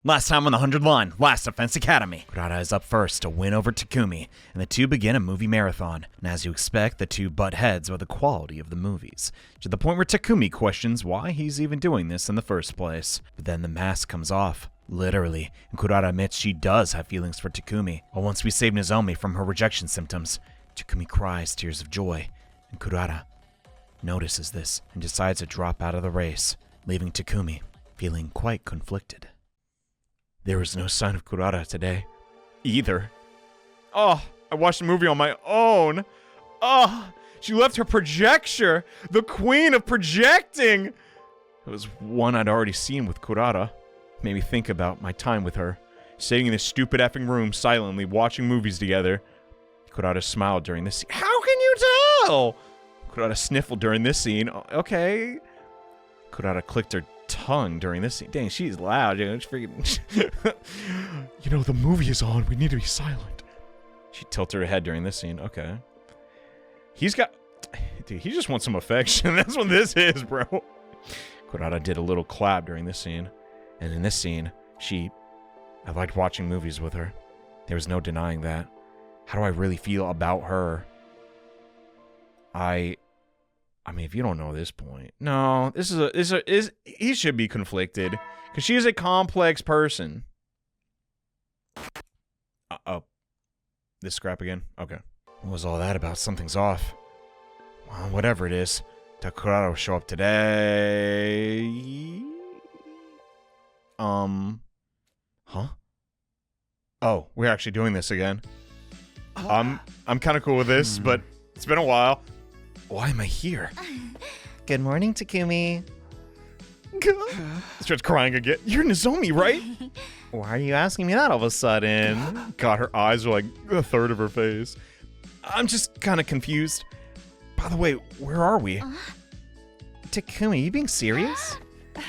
Last time on the 100 line, Last Defense Academy. Kurata is up first to win over Takumi, and the two begin a movie marathon. And as you expect, the two butt heads with the quality of the movies, to the point where Takumi questions why he's even doing this in the first place. But then the mask comes off, literally, and Kurata admits she does have feelings for Takumi. But once we save Nozomi from her rejection symptoms, Takumi cries tears of joy, and Kurata notices this and decides to drop out of the race, leaving Takumi feeling quite conflicted. There was no sign of Kurata today, either. Oh, I watched the movie on my own. Oh, she left her projector, the queen of projecting. It was one I'd already seen with Kurata. Made me think about my time with her, sitting in this stupid effing room silently watching movies together. Kurata smiled during this scene. How can you tell? Kurata sniffled during this scene. Okay. Kurata clicked her tongue during this scene. Dang, she's loud. You know, you know, the movie is on. We need to be silent. She tilted her head during this scene. Okay. Dude, he just wants some affection. That's what this is, bro. Kurata did a little clap during this scene. And in this scene, I liked watching movies with her. There was no denying that. How do I really feel about her? I mean, if you don't know this point, no, he should be conflicted because she is a complex person. Oh, this scrap again. Okay, what was all that about? Something's off. Well, whatever it is, Kurata will show up today. Huh? Oh, we're actually doing this again. I'm kind of cool with this, but it's been a while. Why am I here? Good morning, Takumi. Starts crying again. You're Nozomi, right? Why are you asking me that all of a sudden? God, her eyes are like a third of her face. I'm just kind of confused. By the way, where are we? Takumi, you being serious?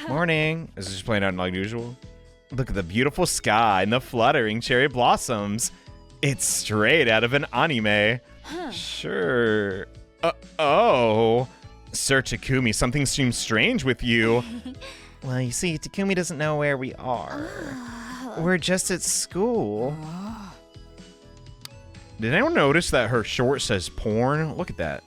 Morning. Is this just playing out like usual? Look at the beautiful sky and the fluttering cherry blossoms. It's straight out of an anime. Sure. Oh. Sir Takumi, something seems strange with you. Well, you see, Takumi doesn't know where we are. We're just at school. Did anyone notice that her short says porn? Look at that.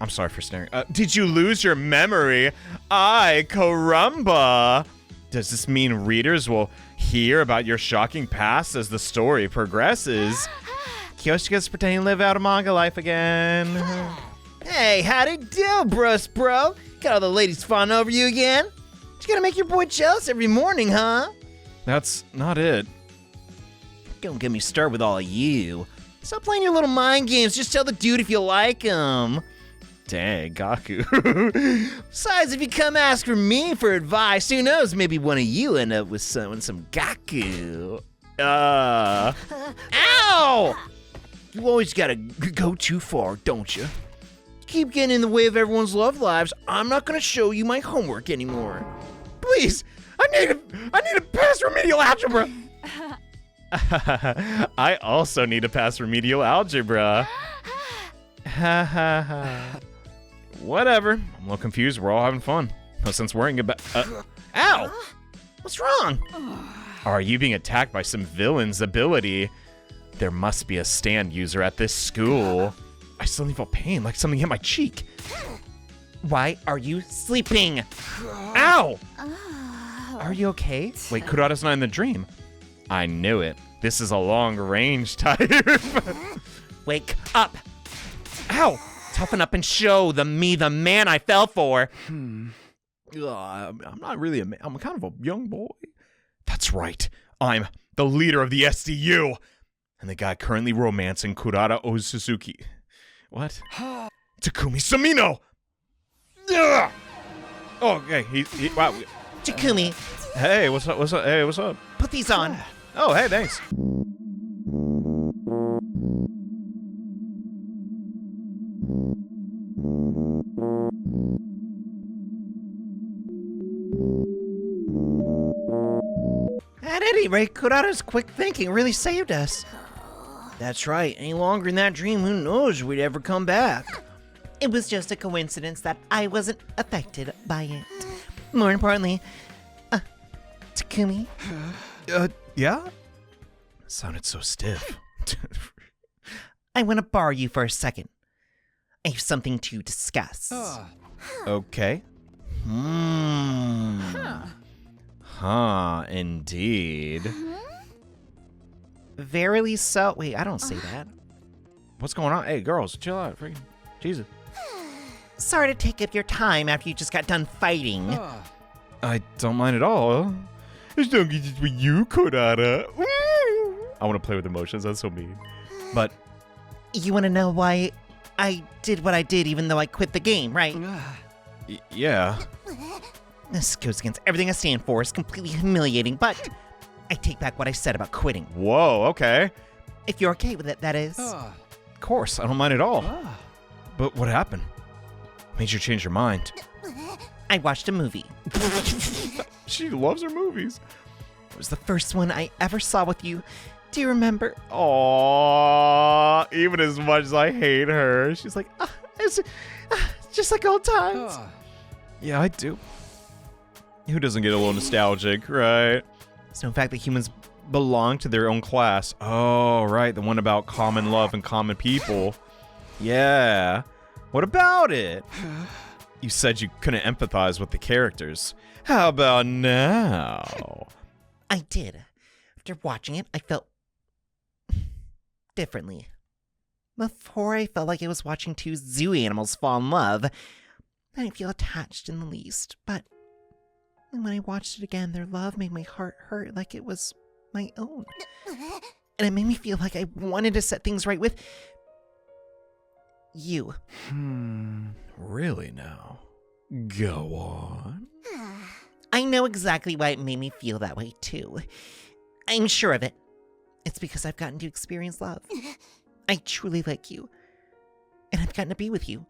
I'm sorry for staring. Did you lose your memory? Ay, caramba. Does this mean readers will hear about your shocking past as the story progresses? Kyoshika's pretending to live out a manga life again. Hey, how'd it do, bro? Got all the ladies fawning over you again? You gotta make your boy jealous every morning, huh? That's not it. Don't get me started with all of you. Stop playing your little mind games. Just tell the dude if you like him. Dang, Gaku. Besides, if you come ask for me for advice, who knows? Maybe one of you end up with some Gaku. Ow! You always gotta go too far, don't you? Keep getting in the way of everyone's love lives. I'm not gonna show you my homework anymore. Please, I need to pass remedial algebra. I also need to pass remedial algebra. Ha ha ha. Whatever. I'm a little confused. We're all having fun. No sense worrying about. Ow! What's wrong? Are you being attacked by some villain's ability? There must be a stand user at this school. I suddenly felt pain, like something hit my cheek. Why are you sleeping? Ow! Are you okay? Wait, Kurata's not in the dream. I knew it. This is a long-range type. Wake up! Ow! Toughen up and show the man I fell for. I'm not really a man. I'm kind of a young boy. That's right. I'm the leader of the SDU. And the guy currently romancing Kurata Osuzuki. What? Takumi Samino! Ugh! Oh, okay. Wow. Takumi. Hey, what's up? Hey, what's up? Put these on. Oh, hey, thanks. At any rate, Kurata's quick thinking really saved us. That's right. Any longer in that dream, who knows if we'd ever come back. It was just a coincidence that I wasn't affected by it. More importantly, Takumi? Yeah? Sounded so stiff. I want to borrow you for a second. I have something to discuss. Okay. Indeed. Verily so. Wait, I don't say that. What's going on? Hey, girls, chill out. Freaking Jesus. Sorry to take up your time after you just got done fighting. I don't mind at all. As long as it's with you, Kurata. I want to play with emotions. That's so mean. But You want to know why I did what I did even though I quit the game, right? Yeah. This goes against everything I stand for. It's completely humiliating, but I take back what I said about quitting. Whoa, okay. If you're okay with it, that is. Of course, I don't mind at all. But what happened? Made you change your mind? I watched a movie. She loves her movies. It was the first one I ever saw with you. Do you remember? Aww, even as much as I hate her, she's like, It's just like old times. yeah, I do. Who doesn't get a little nostalgic, right? So in fact that humans Belong to their own class. Oh, right, the one about common love and common people. Yeah. What about it? You said you couldn't empathize with the characters. How about now? I did. After watching it, I felt differently. Before, I felt like I was watching two zoo animals fall in love. I didn't feel attached in the least, but when I watched it again, their love made my heart hurt like it was my own. And it made me feel like I wanted to set things right with you. Really now? Go on. I know exactly why it made me feel that way, too. I'm sure of it. It's because I've gotten to experience love. I truly like you. And I've gotten to be with you.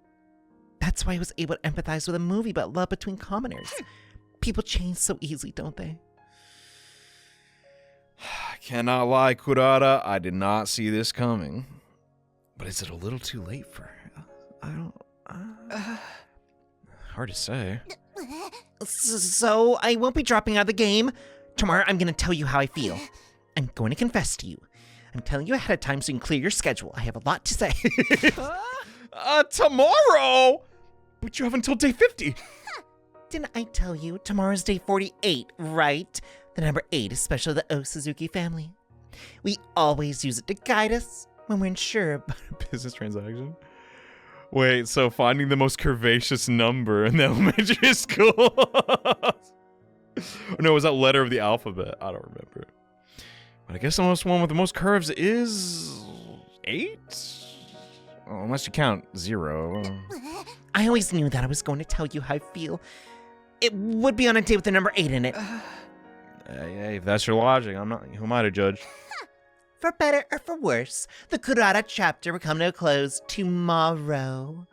That's why I was able to empathize with a movie about love between commoners. People change so easily, don't they? I cannot lie, Kurata. I did not see this coming. But is it a little too late for... I don't... hard to say. So, I won't be dropping out of the game. Tomorrow, I'm going to tell you how I feel. I'm going to confess to you. I'm telling you ahead of time so you can clear your schedule. I have a lot to say. Tomorrow? But you have until day 50. Didn't I tell you tomorrow's day 48, right? The number 8 is special to the O Suzuki family. We always use it to guide us when we're unsure about a business transaction. Wait, so finding the most curvaceous number in the elementary school? Or no, was that letter of the alphabet? I don't remember. But I guess the most one with the most curves is 8? Oh, unless you count 0. I always knew that I was going to tell you how I feel. It would be on a day with the number 8 in it. Hey, if that's your logic, I'm not. Who am I to judge? For better or for worse, the Kurata chapter will come to a close tomorrow.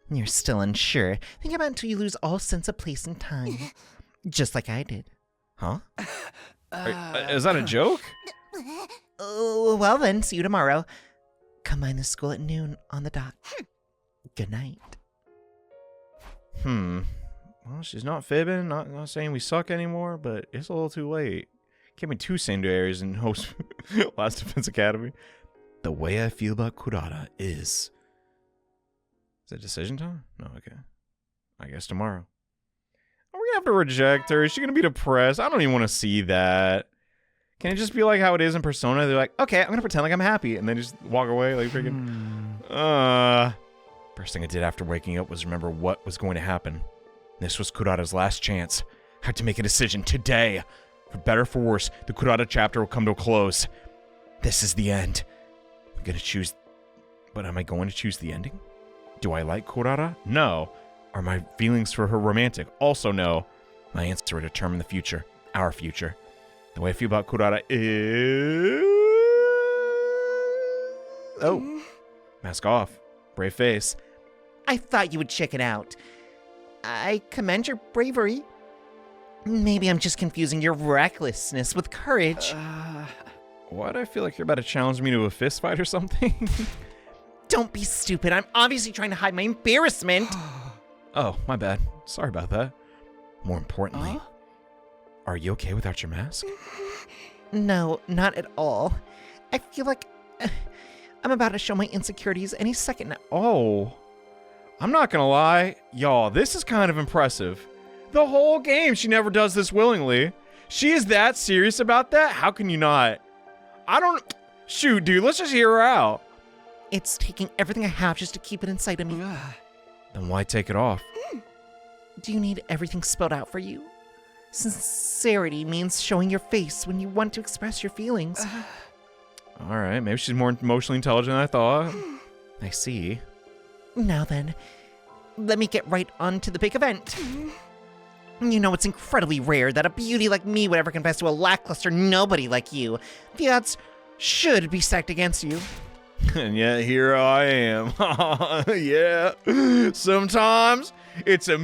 You're still unsure. Think about it until you lose all sense of place and time. Just like I did. Huh? Is that a joke? Well then, see you tomorrow. Come by the school at noon on the dot. Good night. Well, she's not fibbing, not saying we suck anymore, but it's a little too late. Can't be two Sandaries in host Last Defense Academy. The way I feel about Kurata is it decision time? No, okay. I guess tomorrow. Are we gonna have to reject her? Is she gonna be depressed? I don't even want to see that. Can it just be like how it is in Persona? They're like, okay, I'm gonna pretend like I'm happy, and then just walk away like freaking. First thing I did after waking up was remember what was going to happen. This was Kurata's last chance. I had to make a decision today. For better or for worse, the Kurata chapter will come to a close. This is the end. I'm gonna choose... But am I going to choose the ending? Do I like Kurata? No. Are my feelings for her romantic? Also no. My answer will determine the future. Our future. The way I feel about Kurata is... Oh. Mask off. Brave face. I thought you would check it out. I commend your bravery. Maybe I'm just confusing your recklessness with courage. Why do I feel like you're about to challenge me to a fist fight or something? Don't be stupid. I'm obviously trying to hide my embarrassment. Oh, my bad. Sorry about that. More importantly, Are you okay without your mask? No, not at all. I feel like I'm about to show my insecurities any second now. Oh. I'm not gonna lie. Y'all, this is kind of impressive. The whole game, she never does this willingly. She is that serious about that? How can you not? I don't... Shoot, dude, let's just hear her out. It's taking everything I have just to keep it inside of me. Then why take it off? Do you need everything spelled out for you? Sincerity means showing your face when you want to express your feelings. Alright, maybe she's more emotionally intelligent than I thought. I see. Now then, let me get right on to the big event. You know, it's incredibly rare that a beauty like me would ever confess to a lackluster nobody like you. The odds should be stacked against you. And yet here I am. Yeah. Sometimes the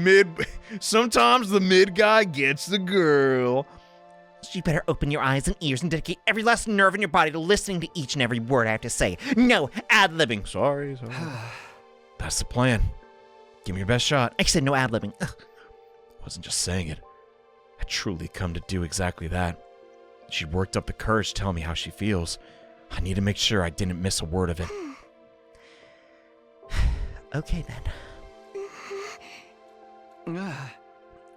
mid guy gets the girl. So you better open your eyes and ears and dedicate every last nerve in your body to listening to each and every word I have to say. No ad-libbing. Sorry. That's the plan. Give me your best shot. I said no ad-libbing. Ugh. Wasn't just saying it. I truly come to do exactly that. She worked up the courage to tell me how she feels. I need to make sure I didn't miss a word of it. Okay, then.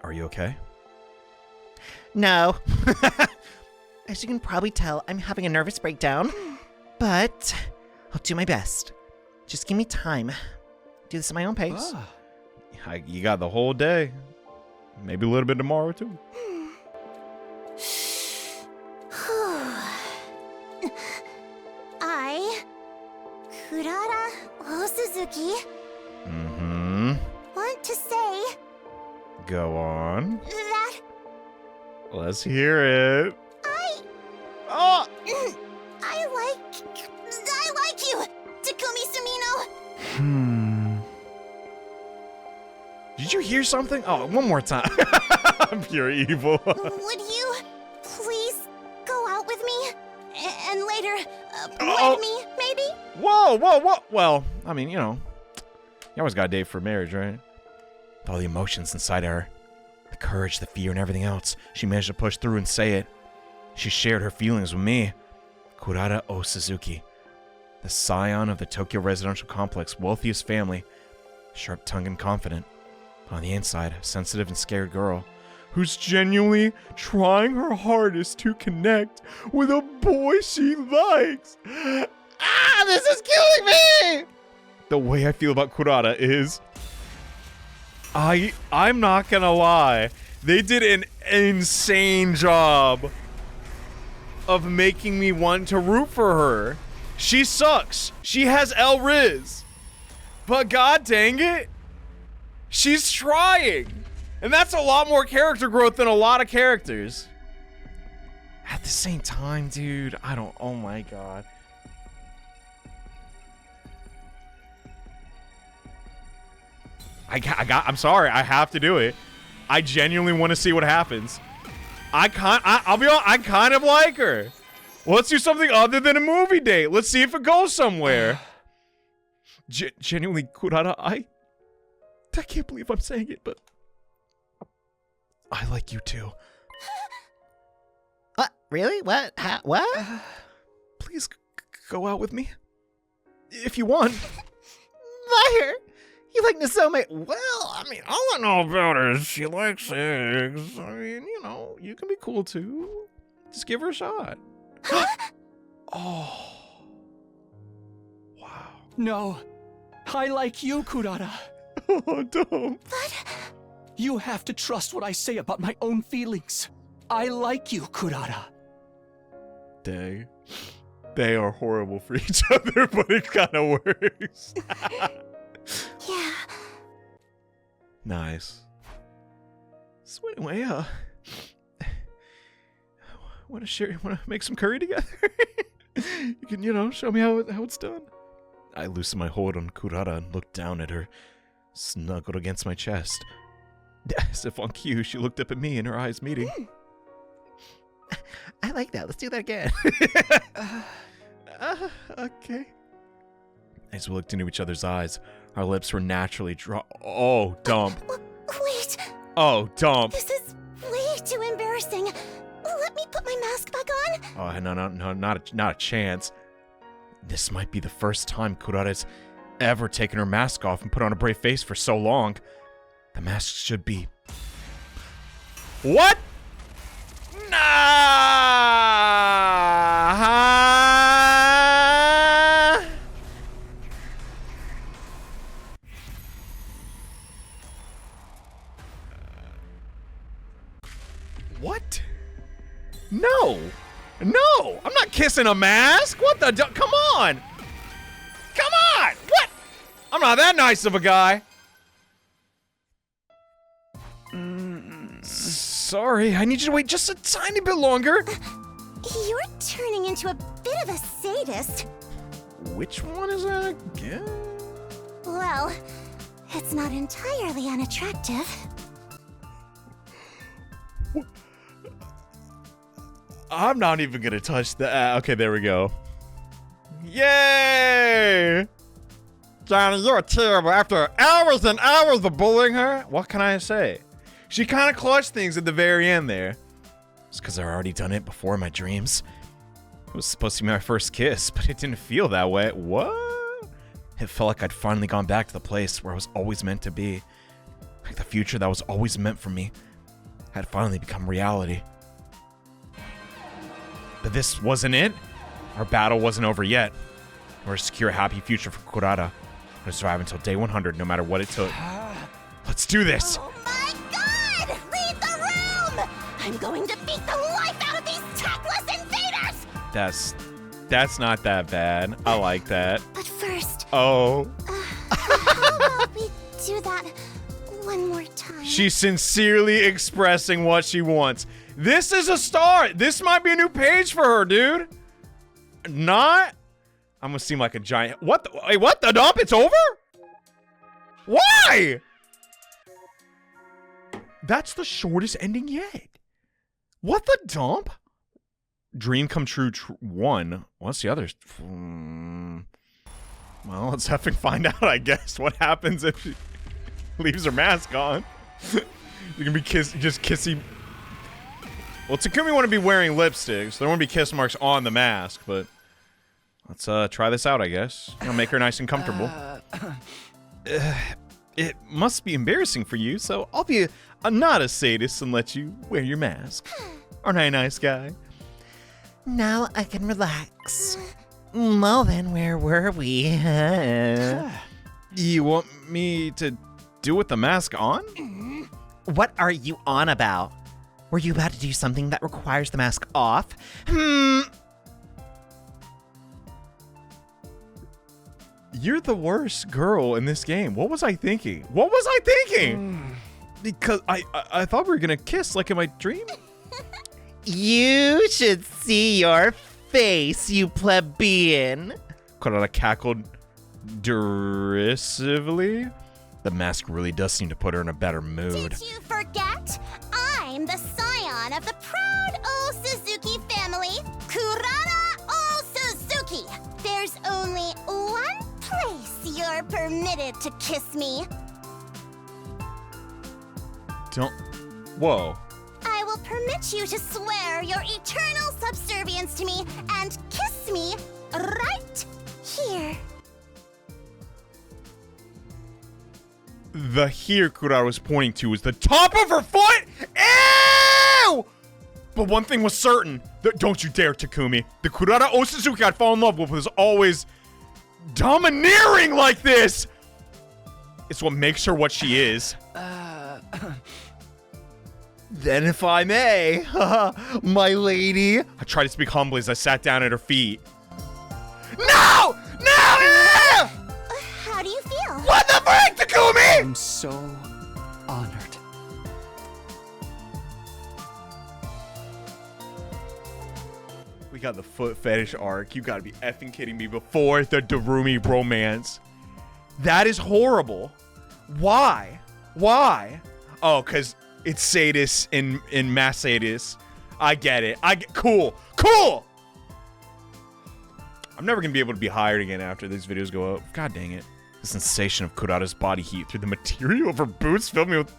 Are you okay? No. As you can probably tell, I'm having a nervous breakdown. But I'll do my best. Just give me time. Do this at my own pace. You got the whole day. Maybe a little bit tomorrow, too. I, Kurara Suzuki, want to say Go on. that Let's hear it. I like you, Takumi Sumino. Did you hear something? Oh, one more time. I'm pure evil. Would you please go out with me? And later, Oh. wed me, maybe? Whoa. Well, I mean, you always got a date for marriage, right? With all the emotions inside of her, the courage, the fear, and everything else, she managed to push through and say it. She shared her feelings with me, Kurara Suzuki, the scion of the Tokyo residential complex wealthiest family, sharp-tongued and confident, but on the inside, a sensitive and scared girl who's genuinely trying her hardest to connect with a boy she likes. This is killing me! The way I feel about Kurara is... I'm not gonna lie. They did an insane job of making me want to root for her. She sucks. She has El Riz. But god dang it, she's trying. And that's a lot more character growth than a lot of characters. At the same time, dude, oh my god. I'm sorry, I have to do it. I genuinely want to see what happens. I'll be honest, I kind of like her. Well, let's do something other than a movie date. Let's see if it goes somewhere. Genuinely, Kurara, I can't believe I'm saying it, but I like you too. What? Really? What? What? Please go out with me. If you want. Liar! You like Nozomi? Well, I mean, all I know about her is she likes eggs. I mean, you can be cool too. Just give her a shot. Oh. Wow. No. I like you, Kurara. Oh, don't. You have to trust what I say about my own feelings. I like you, Kurara. Dang. They are horrible for each other, but it kind of works. Yeah. Nice. So anyway, want to make some curry together? You can, show me how it's done. I loosened my hold on Kurara and looked down at her, snuggled against my chest. As if on cue, she looked up at me and her eyes meeting. I like that. Let's do that again. Okay. As we looked into each other's eyes, our lips were naturally Oh, dump. Wait. Oh, dump. This is way too embarrassing. Let me put my mask back on. Oh, no, not a chance. This might be the first time Kurata's ever taken her mask off and put on a brave face for so long. The mask should be... What? Nah! What? No! No! I'm not kissing a mask! What the come on! Come on! What? I'm not that nice of a guy! Sorry, I need you to wait just a tiny bit longer. You're turning into a bit of a sadist. Which one is that again? Well, it's not entirely unattractive. I'm not even gonna touch that. Okay, there we go. Yay! Johnny, you're terrible. After hours and hours of bullying her, what can I say? She kind of clutched things at the very end there. It's because I've already done it before in my dreams. It was supposed to be my first kiss, but it didn't feel that way. What? It felt like I'd finally gone back to the place where I was always meant to be. Like the future that was always meant for me had finally become reality. But this wasn't it. Our battle wasn't over yet. We're to secure a happy future for Kurata. I'm gonna survive until day 100, no matter what it took. Let's do this! Oh my god! Leave the room! I'm going to beat the life out of these tactless invaders! That's not that bad. I like that. But first, Oh. how about we do that one more time? She's sincerely expressing what she wants. This is a start. This might be a new page for her, dude. Not? I'm gonna seem like a giant. What the? Wait, what the dump? It's over? Why? That's the shortest ending yet. What the dump? Dream come true 1. What's the other? Well, let's effing find out, I guess. What happens if she leaves her mask on? You can be just kissy. Well, Takumi wouldn't be wearing lipstick, so there wouldn't be kiss marks on the mask, but let's try this out, I guess. You know, make her nice and comfortable. It must be embarrassing for you, so I'll be not a sadist and let you wear your mask. Aren't I a nice guy? Now I can relax. Well then, where were we? You want me to do with the mask on? What are you on about? Were you about to do something that requires the mask off? You're the worst girl in this game. What was I thinking? What was I thinking? Because I thought we were gonna kiss like in my dream. You should see your face, you plebeian. Kurata cackled derisively. The mask really does seem to put her in a better mood. Did you forget? I'm the scion of the proud O Suzuki family, Kurata O Suzuki. There's only one place you're permitted to kiss me. Don't. Whoa. I will permit you to swear your eternal subservience to me and kiss me right here. The here Kurata was pointing to was the top of her foot? Ew! But one thing was certain. Don't you dare, Takumi. The Kurata O Suzuki I'd fall in love with was always domineering like this. It's what makes her what she is. Then if I may, my lady. I tried to speak humbly as I sat down at her feet. No! No! How do you feel? What the frick, Takumi? I'm so honored. We got the foot fetish arc. You gotta be effing kidding me. Before the Darumi romance. That is horrible. Why? Why? Oh, because it's sadists in mass sadists. I get it. Cool. Cool! I'm never gonna be able to be hired again after these videos go up. God dang it. The sensation of Kurata's body heat through the material of her boots filled me with...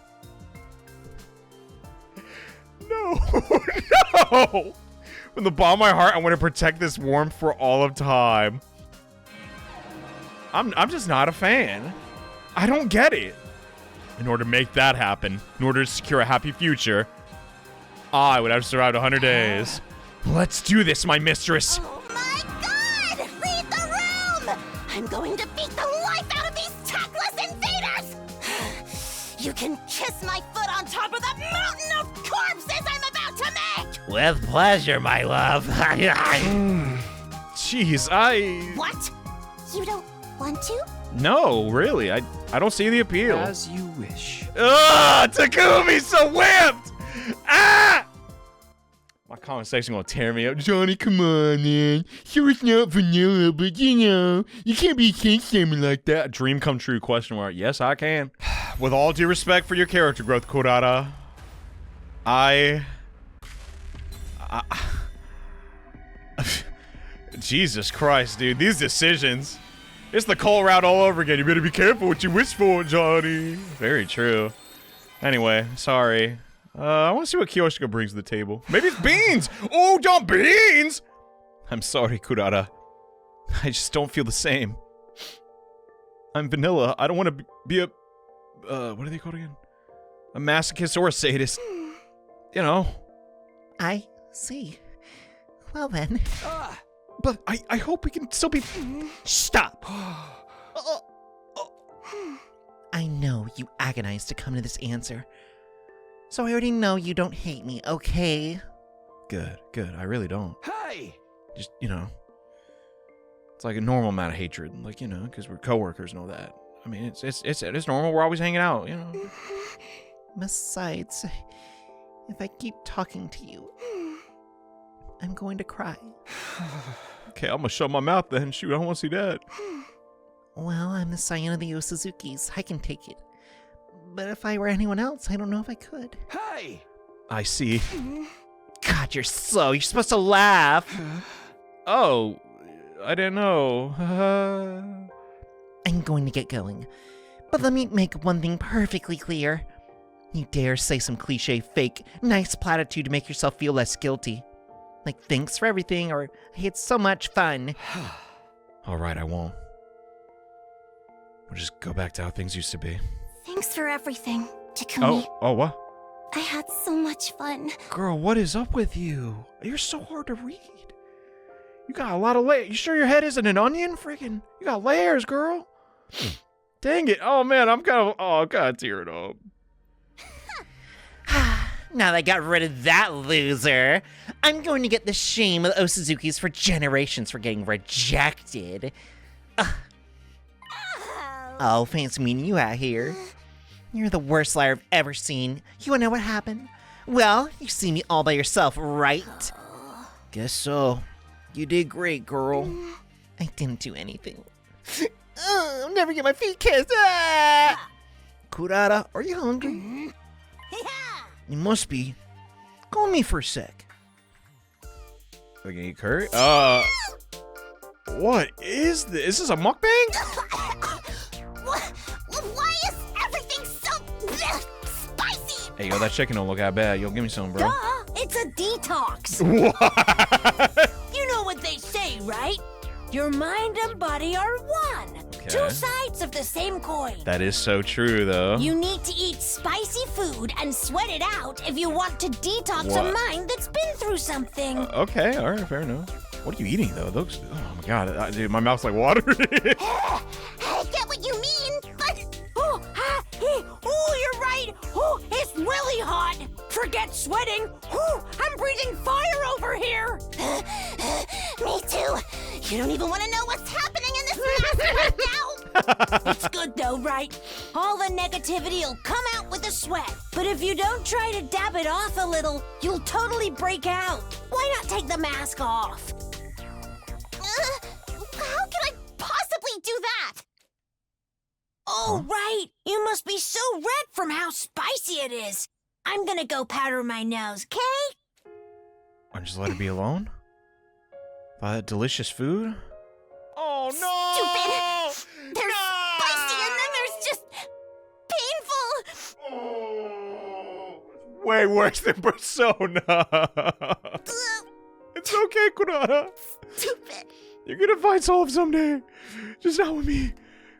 No! No! From the bottom of my heart, I want to protect this warmth for all of time. I'm just not a fan. I don't get it. In order to make that happen, in order to secure a happy future, I would have survived 100 days. Let's do this, my mistress. Oh my god! Leave the room! I'm going to beat the life out of these tactless invaders! You can kiss my foot on top of the mountain of corpses I'm about to make! With pleasure, my love. Jeez, What? You don't want to? No, really, I don't see the appeal. As you wish. Ugh, Takumi's so whipped! Ah! My comment section gonna tear me up. Johnny, come on, man. Sure, it's not vanilla, but you know, you can't be saying like that. Dream come true, question mark. Yes, I can. With all due respect for your character growth, Kurata, Jesus Christ, dude. These decisions. It's the Cole route all over again. You better be careful what you wish for, Johnny. Very true. Anyway, sorry. I want to see what Kyoshika brings to the table. Maybe it's beans! Oh, John, beans! I'm sorry, Kurata. I just don't feel the same. I'm vanilla. I don't want to be a... what are they called again? A masochist or a sadist. You know. I see. Well then. But I hope we can still be... Stop! I know you agonized to come to this answer. So I already know you don't hate me, okay? Good, good. I really don't. Hey! Just, you know. It's like a normal amount of hatred. Like, you know, because we're coworkers and all that. I mean, it's normal. We're always hanging out, you know. Besides, if I keep talking to you, I'm going to cry. Okay, I'm gonna shut my mouth then. Shoot, I don't want to see that. Well, I'm the scion of the Osuzukis. I can take it. But if I were anyone else, I don't know if I could. Hey! I see. God, you're supposed to laugh. Oh, I didn't know. I'm going to get going. But let me make one thing perfectly clear. You dare say some cliche, fake, nice platitude to make yourself feel less guilty. Like, thanks for everything, or hey, it's so much fun. All right, I won't. We'll just go back to how things used to be. Thanks for everything, Takumi. Oh, what? I had so much fun. Girl, what is up with you? You're so hard to read. You got a lot of layers. You sure your head isn't an onion? Freaking, you got layers, girl. Dang it. Oh, man, I'm kind of tearing up. Now that I got rid of that loser, I'm going to get the shame of the Osuzukis for generations for getting rejected. Oh, fancy meeting you out here. You're the worst liar I've ever seen. You wanna know what happened? Well, you see me all by yourself, right? Guess so. You did great, girl. I didn't do anything. I'll never get my feet kissed. Ah! Kurata, are you hungry? You must be. Call me for a sec. We can eat curry? What is this? Is this a mukbang? Why is everything so spicy? Hey, yo, that chicken don't look that bad. Yo, give me some, bro. Duh, it's a detox. What? You know what they say, right? Your mind and body are one. Okay. Two sides of the same coin. That is so true, though. You need to eat spicy food and sweat it out if you want to detox a What? mind that's been through something. Okay, all right, fair enough. What are you eating, though? Those, oh, my God. Dude, my mouth's like water. I get what you mean, but Oh, you're right. Oh, it's really hot. Forget sweating. Oh, I'm breathing fire over here. me too. You don't even want to know what's happening in this mess right now. It's good though, right? All the negativity will come out with the sweat. But if you don't try to dab it off a little, you'll totally break out. Why not take the mask off? How can I possibly do that? Oh, right. You must be so red from how spicy it is. I'm gonna go powder my nose, okay? And just let her be alone? By that delicious food? Oh, no! Stupid! There's spicy and then there's just painful. Oh, way worse than Persona. It's okay, Kurata. Stupid. You're gonna find Solve someday. Just not with me.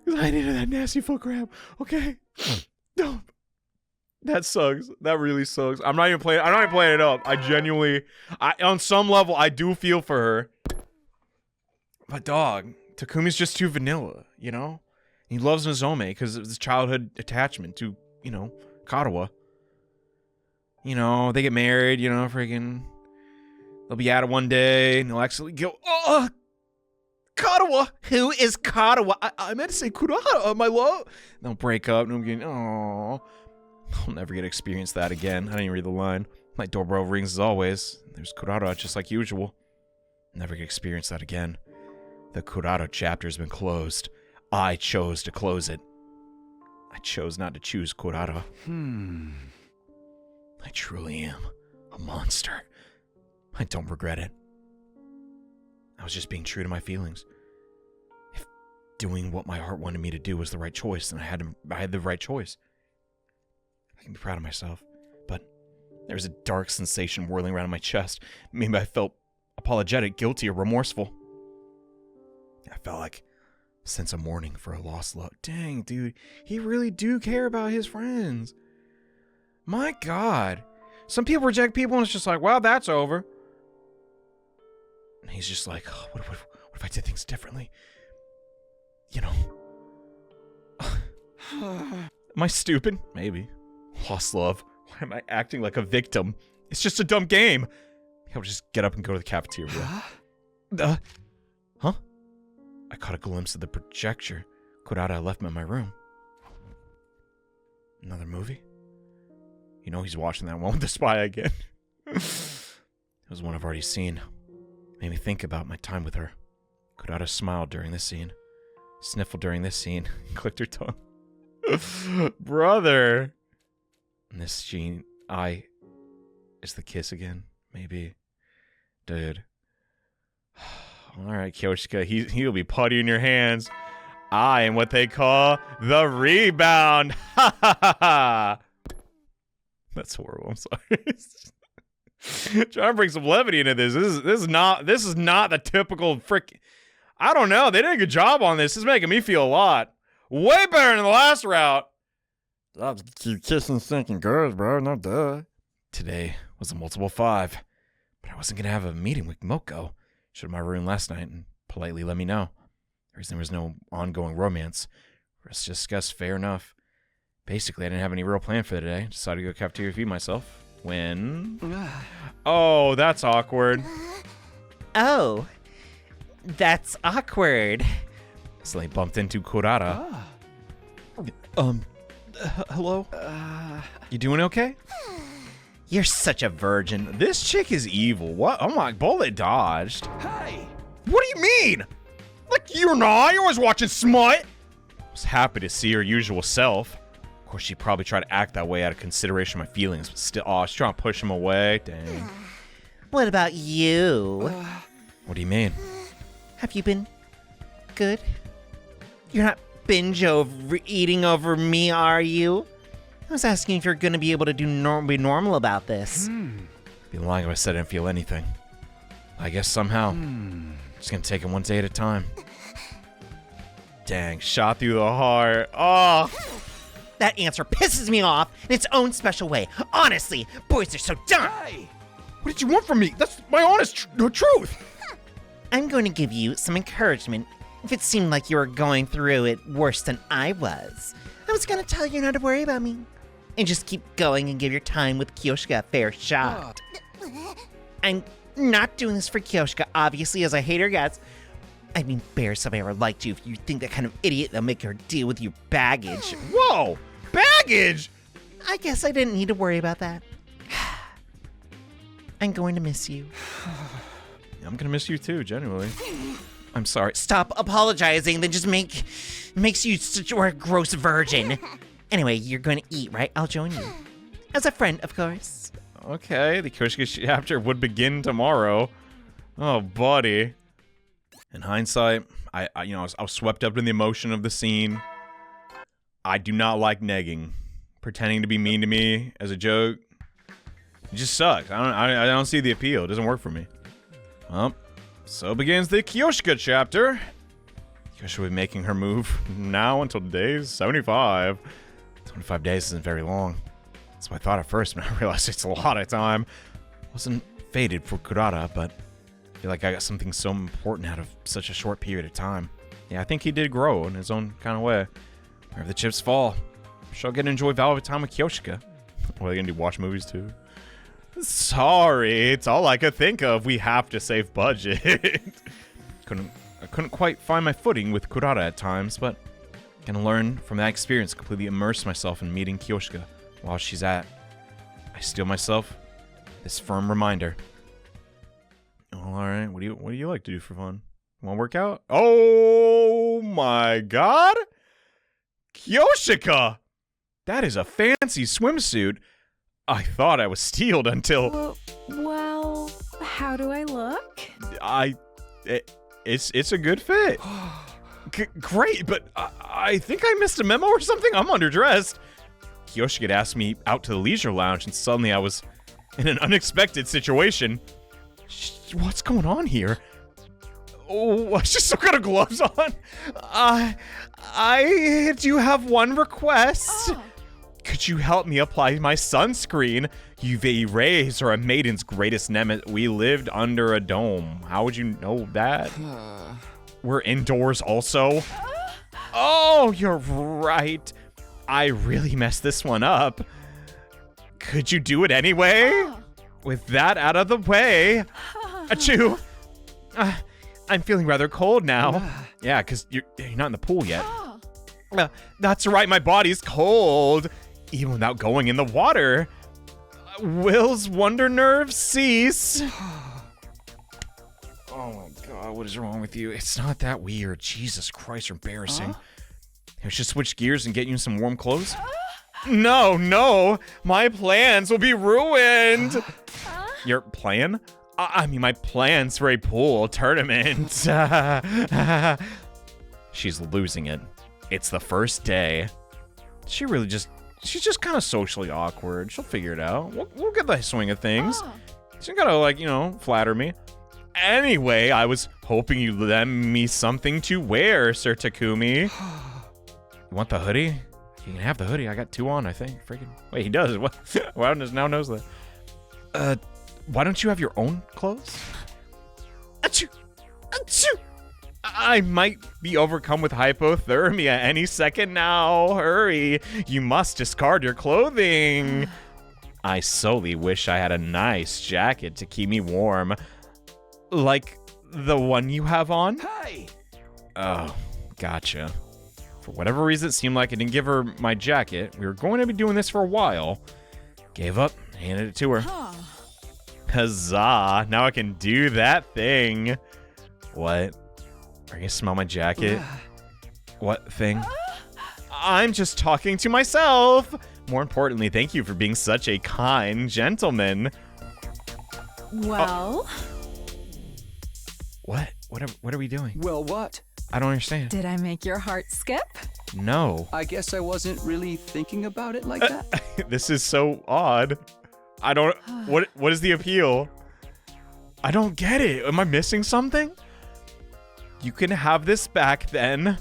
Because I ain't into that nasty foot crab. Okay? No. That sucks. That really sucks. I'm not even playing it up. I genuinely, on some level, I do feel for her. But dog, Takumi's just too vanilla, you know? He loves Nozomi because of his childhood attachment to, you know, Karawa. You know, they get married, you know, freaking. They'll be at it one day, and they'll actually go, Karawa! Who is Karawa? I meant to say Kurata, my love. They'll break up, and I'm getting, I'll never get to experience that again. I didn't even read the line. My doorbell rings as always. There's Kurata, just like usual. Never get to experience that again. The Kurata chapter's been closed. I chose to close it. I chose not to choose Kurata. I truly am a monster. I don't regret it. I was just being true to my feelings. If doing what my heart wanted me to do was the right choice, then I had the right choice. I can be proud of myself, but there was a dark sensation whirling around in my chest. Maybe I felt apologetic, guilty, or remorseful. I felt like a sense of mourning for a lost love. Dang, dude, he really do care about his friends. My God. Some people reject people and it's just like, well, that's over. And he's just like, oh, what if I did things differently? You know. Am I stupid? Maybe. Lost love. Why am I acting like a victim? It's just a dumb game. I'll just get up and go to the cafeteria. Huh? I caught a glimpse of the projector. Kurata left me in my room. Another movie? You know he's watching that one with the spy again. It was one I've already seen. Made me think about my time with her. Kurata smiled during this scene. Sniffled during this scene. Clicked her tongue. Brother! And this scene, is the kiss again? Maybe. Dude. Alright, Kyoshika, he'll be putty in your hands. I am what they call the rebound. Ha ha ha ha. That's horrible. I'm sorry. Trying to bring some levity into this. This is not the typical frick. I don't know. They did a good job on this. This is making me feel a lot way better than the last route. I keep kissing sinking girls, bro. No duh. Today was a multiple 5, but I wasn't gonna have a meeting with Moko. Showed my room last night and politely let me know. The reason there was no ongoing romance. Let's discuss, fair enough. Basically, I didn't have any real plan for the day. Decided to go cafeteria feed myself. When? Oh, that's awkward. Oh, that's awkward. So they bumped into Kurata. Hello? You doing okay? You're such a virgin. This chick is evil. What? Oh my, bullet dodged. Hey! What do you mean? Like you're not? You're always watching smut. I was happy to see her usual self. Of course, she probably tried to act that way out of consideration of my feelings, but still, she's trying to push him away. Dang. What about you? What do you mean? Have you been good? You're not binge eating over me, are you? I was asking if you're gonna be able to be normal about this. Be lying if I said I didn't feel anything. I guess somehow. Just gonna take it one day at a time. Dang, shot through the heart. Oh. That answer pisses me off in its own special way. Honestly, boys are so dumb. Hey! What did you want from me? That's my honest truth. I'm going to give you some encouragement if it seemed like you were going through it worse than I was. I was going to tell you not to worry about me. And just keep going and give your time with Kyoshika a fair shot. I'm not doing this for Kyoshika, obviously, as I hate her guts. I'd be embarrassed if I ever liked you if you think that kind of idiot that'll make her deal with your baggage. Whoa! Baggage? I guess I didn't need to worry about that. I'm going to miss you. I'm gonna miss you too, genuinely. I'm sorry. Stop apologizing, then just makes you such a gross virgin. Anyway, you're going to eat, right? I'll join you. As a friend, of course. Okay, the Kyoshika chapter would begin tomorrow. Oh, buddy. In hindsight, I was swept up in the emotion of the scene. I do not like negging. Pretending to be mean to me as a joke. It just sucks. I don't see the appeal. It doesn't work for me. Well, so begins the Kyoshika chapter. Kyoshika will be making her move now until day 75. 25 days isn't very long. That's what I thought at first, but I realized it's a lot of time. Wasn't fated for Kurata, but I feel like I got something so important out of such a short period of time. Yeah, I think he did grow in his own kind of way. Wherever the chips fall, she'll get to enjoy valuable time with Kyoshika. What are they gonna do, watch movies too? Sorry, it's all I could think of. We have to save budget. I couldn't quite find my footing with Kurata at times, but gonna learn from that experience, completely immerse myself in meeting Kyoshika while she's at. I steel myself this firm reminder. Alright, what do you like to do for fun? Wanna work out? Oh my god! Kyoshika! That is a fancy swimsuit. I thought I was steeled until... Well, how do I look? It's a good fit. Great, but I think I missed a memo or something. I'm underdressed. Kyoshika had asked me out to the leisure lounge, and suddenly I was in an unexpected situation. What's going on here? Oh, I just still got her gloves on. I do have one request. Oh. Could you help me apply my sunscreen? UV rays are a maiden's greatest nemesis. We lived under a dome. How would you know that? We're indoors also. Oh, you're right. I really messed this one up. Could you do it anyway? With that out of the way. Achoo. I'm feeling rather cold now. Yeah, because you're not in the pool yet. That's right, my body's cold. Even without going in the water. Will's wonder nerves cease. Oh my god, what is wrong with you? It's not that weird. Jesus Christ, you're embarrassing. I should switch gears and get you some warm clothes. No, my plans will be ruined. Your plan? I mean, my plans for a pool tournament. She's losing it. It's the first day. She's just kind of socially awkward. She'll figure it out. We'll get the swing of things. She's gotta, flatter me. Anyway, I was hoping you'd lend me something to wear, Sir Takumi. You want the hoodie? You can have the hoodie. I got two on, I think. Freaking. Wait, he does. What? Why now knows that? Why don't you have your own clothes? Achoo! Achoo! I might be overcome with hypothermia any second now. Hurry. You must discard your clothing. I solely wish I had a nice jacket to keep me warm. Like the one you have on? Hey! Oh, gotcha. For whatever reason, it seemed like I didn't give her my jacket. We were going to be doing this for a while. Gave up, handed it to her. Huzzah, now I can do that thing. What? Are you gonna smell my jacket? What thing? I'm just talking to myself. More importantly, thank you for being such a kind gentleman. Well, What? What are we doing? Well, what? I don't understand. did I make your heart skip? No. I guess I wasn't really thinking about it like that. This is so odd. I don't... What is the appeal? I don't get it. Am I missing something? You can have this back then.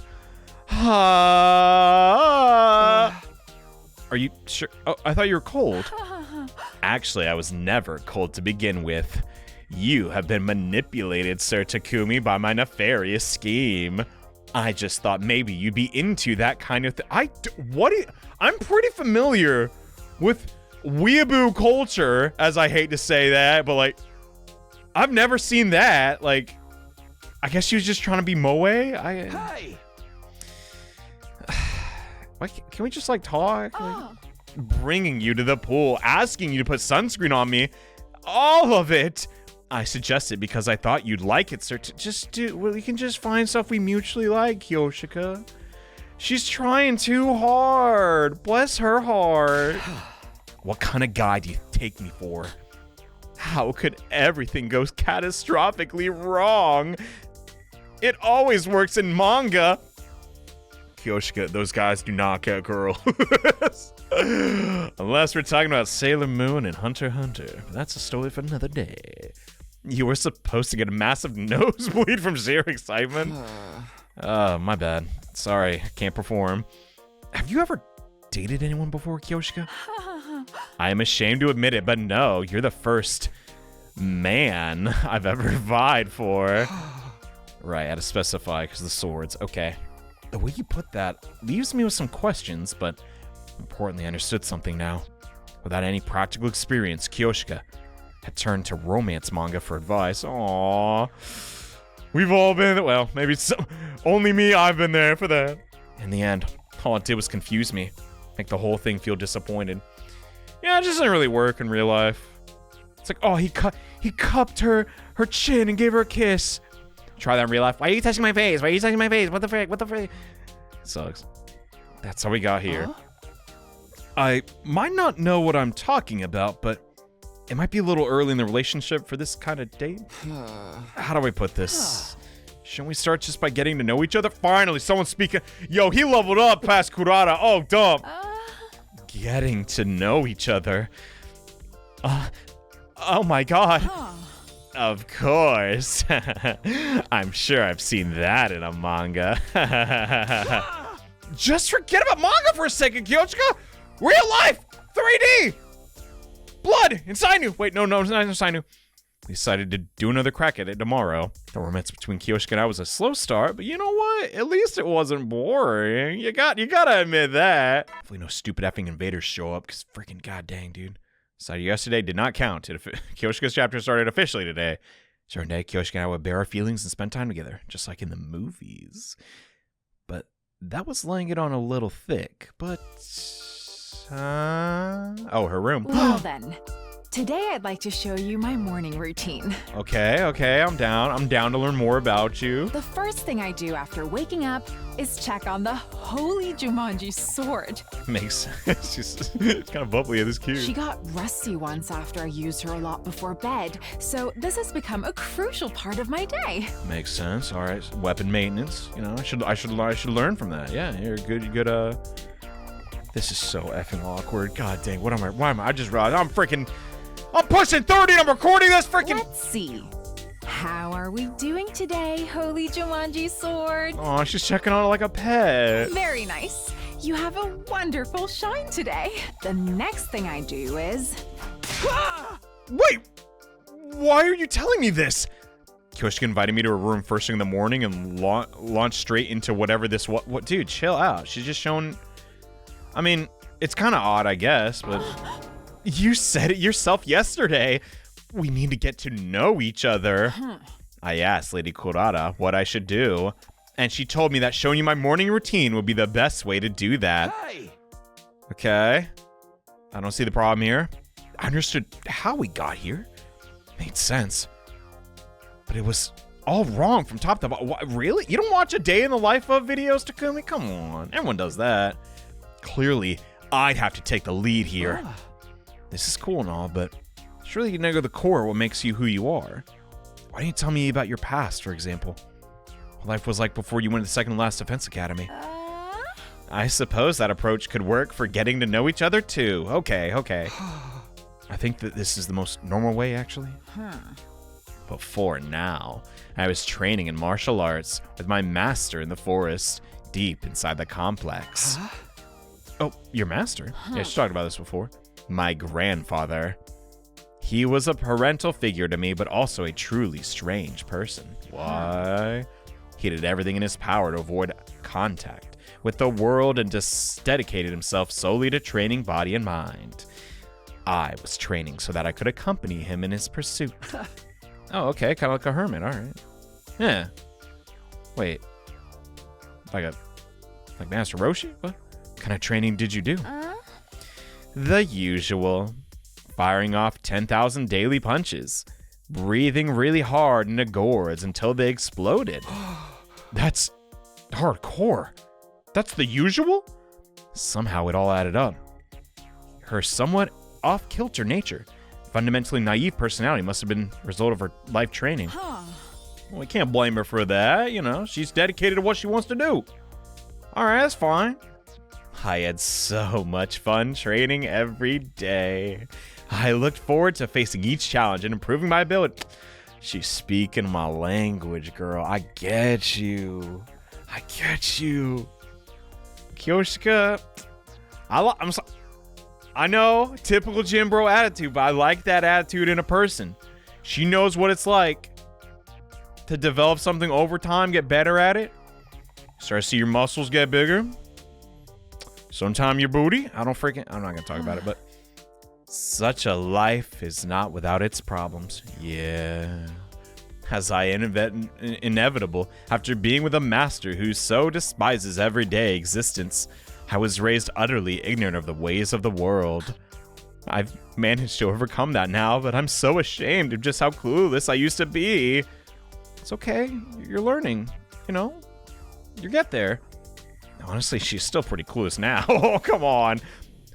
Are you sure? Oh, I thought you were cold. Actually, I was never cold to begin with. You have been manipulated, Sir Takumi, by my nefarious scheme. I just thought maybe you'd be into that kind of thing. I'm pretty familiar with weeaboo culture, as I hate to say that, but I've never seen that. I guess she was just trying to be moe. Hey! Can we just talk? Bringing you to the pool, asking you to put sunscreen on me, all of it. I suggested because I thought you'd like it, sir. We can just find stuff we mutually like, Kyoshika. She's trying too hard. Bless her heart. What kind of guy do you take me for? How could everything go catastrophically wrong? It always works in manga. Kyoshika, those guys do not get girls. Unless we're talking about Sailor Moon and Hunter x Hunter. That's a story for another day. You were supposed to get a massive nosebleed from sheer excitement? Oh, my bad. Sorry, can't perform. Have you ever dated anyone before, Kyoshika? I am ashamed to admit it, but no, you're the first man I've ever vied for. Right, I had to specify because of the swords. Okay. The way you put that leaves me with some questions, but importantly, I understood something now. Without any practical experience, Kyoshika had turned to romance manga for advice. Aww. We've all been, well, maybe it's only me, I've been there for that. In the end, all it did was confuse me, make the whole thing feel disappointed. Yeah, it just doesn't really work in real life. It's like, oh, he cupped her chin and gave her a kiss. Try that in real life. Why are you touching my face? Why are you touching my face? What the frick? What the frick? Sucks. That's how we got here. Huh? I might not know what I'm talking about, but it might be a little early in the relationship for this kind of date. How do I put this? Shouldn't we start just by getting to know each other? Finally, someone's speaking. Yo, he leveled up past Kurata. Oh, dumb. Getting to know each other. Oh my god. Of course. I'm sure I've seen that in a manga. Just forget about manga for a second, Kyoshika. Real life, 3D. Blood and Sainu. Wait, no, it's not Sainu. We decided to do another crack at it tomorrow. The romance between Kyoshika and I was a slow start, but you know what? At least it wasn't boring. You gotta admit that. Hopefully no stupid effing invaders show up, because freaking goddamn, dude. Decided yesterday did not count. Kyoshika's chapter started officially today. Certain day, Kyoshika and I would bare our feelings and spend time together, just like in the movies. But that was laying it on a little thick, but... oh, her room. Well then, today I'd like to show you my morning routine. Okay, I'm down. I'm down to learn more about you. The first thing I do after waking up is check on the holy Jumanji sword. Makes sense. She's kind of bubbly. This cute. She got rusty once after I used her a lot before bed, so this has become a crucial part of my day. Makes sense. All right, weapon maintenance. You know, I should learn from that. Yeah, you're good. This is so effing awkward. God dang, why am I just realized I'm pushing 30 and I'm recording this freaking. Let's see. How are we doing today, holy Jumanji sword? Oh, she's checking on it like a pet. Very nice. You have a wonderful shine today. The next thing I do is... Wait! Why are you telling me this? Kyoshika invited me to her room first thing in the morning and launched straight into whatever this... What? Dude, chill out. She's just showing... I mean, it's kind of odd, I guess, but... You said it yourself yesterday. We need to get to know each other. I asked Lady Kurata what I should do, and she told me that showing you my morning routine would be the best way to do that. Hey. Okay. I don't see the problem here. I understood how we got here. Made sense. But it was all wrong from top to bottom. Really? You don't watch a day in the life of videos, Takumi? Come on. Everyone does that. Clearly, I'd have to take the lead here. This is cool and all, but surely you know the core what makes you who you are. Why don't you tell me about your past, for example? What life was like before you went to the second to last defense academy. I suppose that approach could work for getting to know each other too. Okay. I think that this is the most normal way, actually. Before now, I was training in martial arts with my master in the forest, deep inside the complex. Oh, your master? Yeah, she talked about this before. My grandfather. He was a parental figure to me, but also a truly strange person. Why? He did everything in his power to avoid contact with the world and just dedicated himself solely to training body and mind. I was training so that I could accompany him in his pursuit. Oh, okay, kind of like a hermit, all right. Yeah. Wait. Like Master Roshi? What kind of training did you do? The usual. Firing off 10,000 daily punches. Breathing really hard into gourds until they exploded. That's hardcore. That's the usual? Somehow it all added up. Her somewhat off-kilter nature, fundamentally naive personality must have been a result of her life training. Well, we can't blame her for that, you know. She's dedicated to what she wants to do. Alright, that's fine. I had so much fun training every day. I looked forward to facing each challenge and improving my ability. She's speaking my language, girl. I get you. I get you. Kyoshika, I know, typical gym bro attitude, but I like that attitude in a person. She knows what it's like to develop something over time, get better at it. Start to see your muscles get bigger. Sometime your booty. I'm not gonna talk about it, but such a life is not without its problems. Yeah. As I inevitable, after being with a master who so despises everyday existence, I was raised utterly ignorant of the ways of the world. I've managed to overcome that now, but I'm so ashamed of just how clueless I used to be. It's okay. You're learning, you know? You get there. Honestly, she's still pretty clueless now. Oh, come on.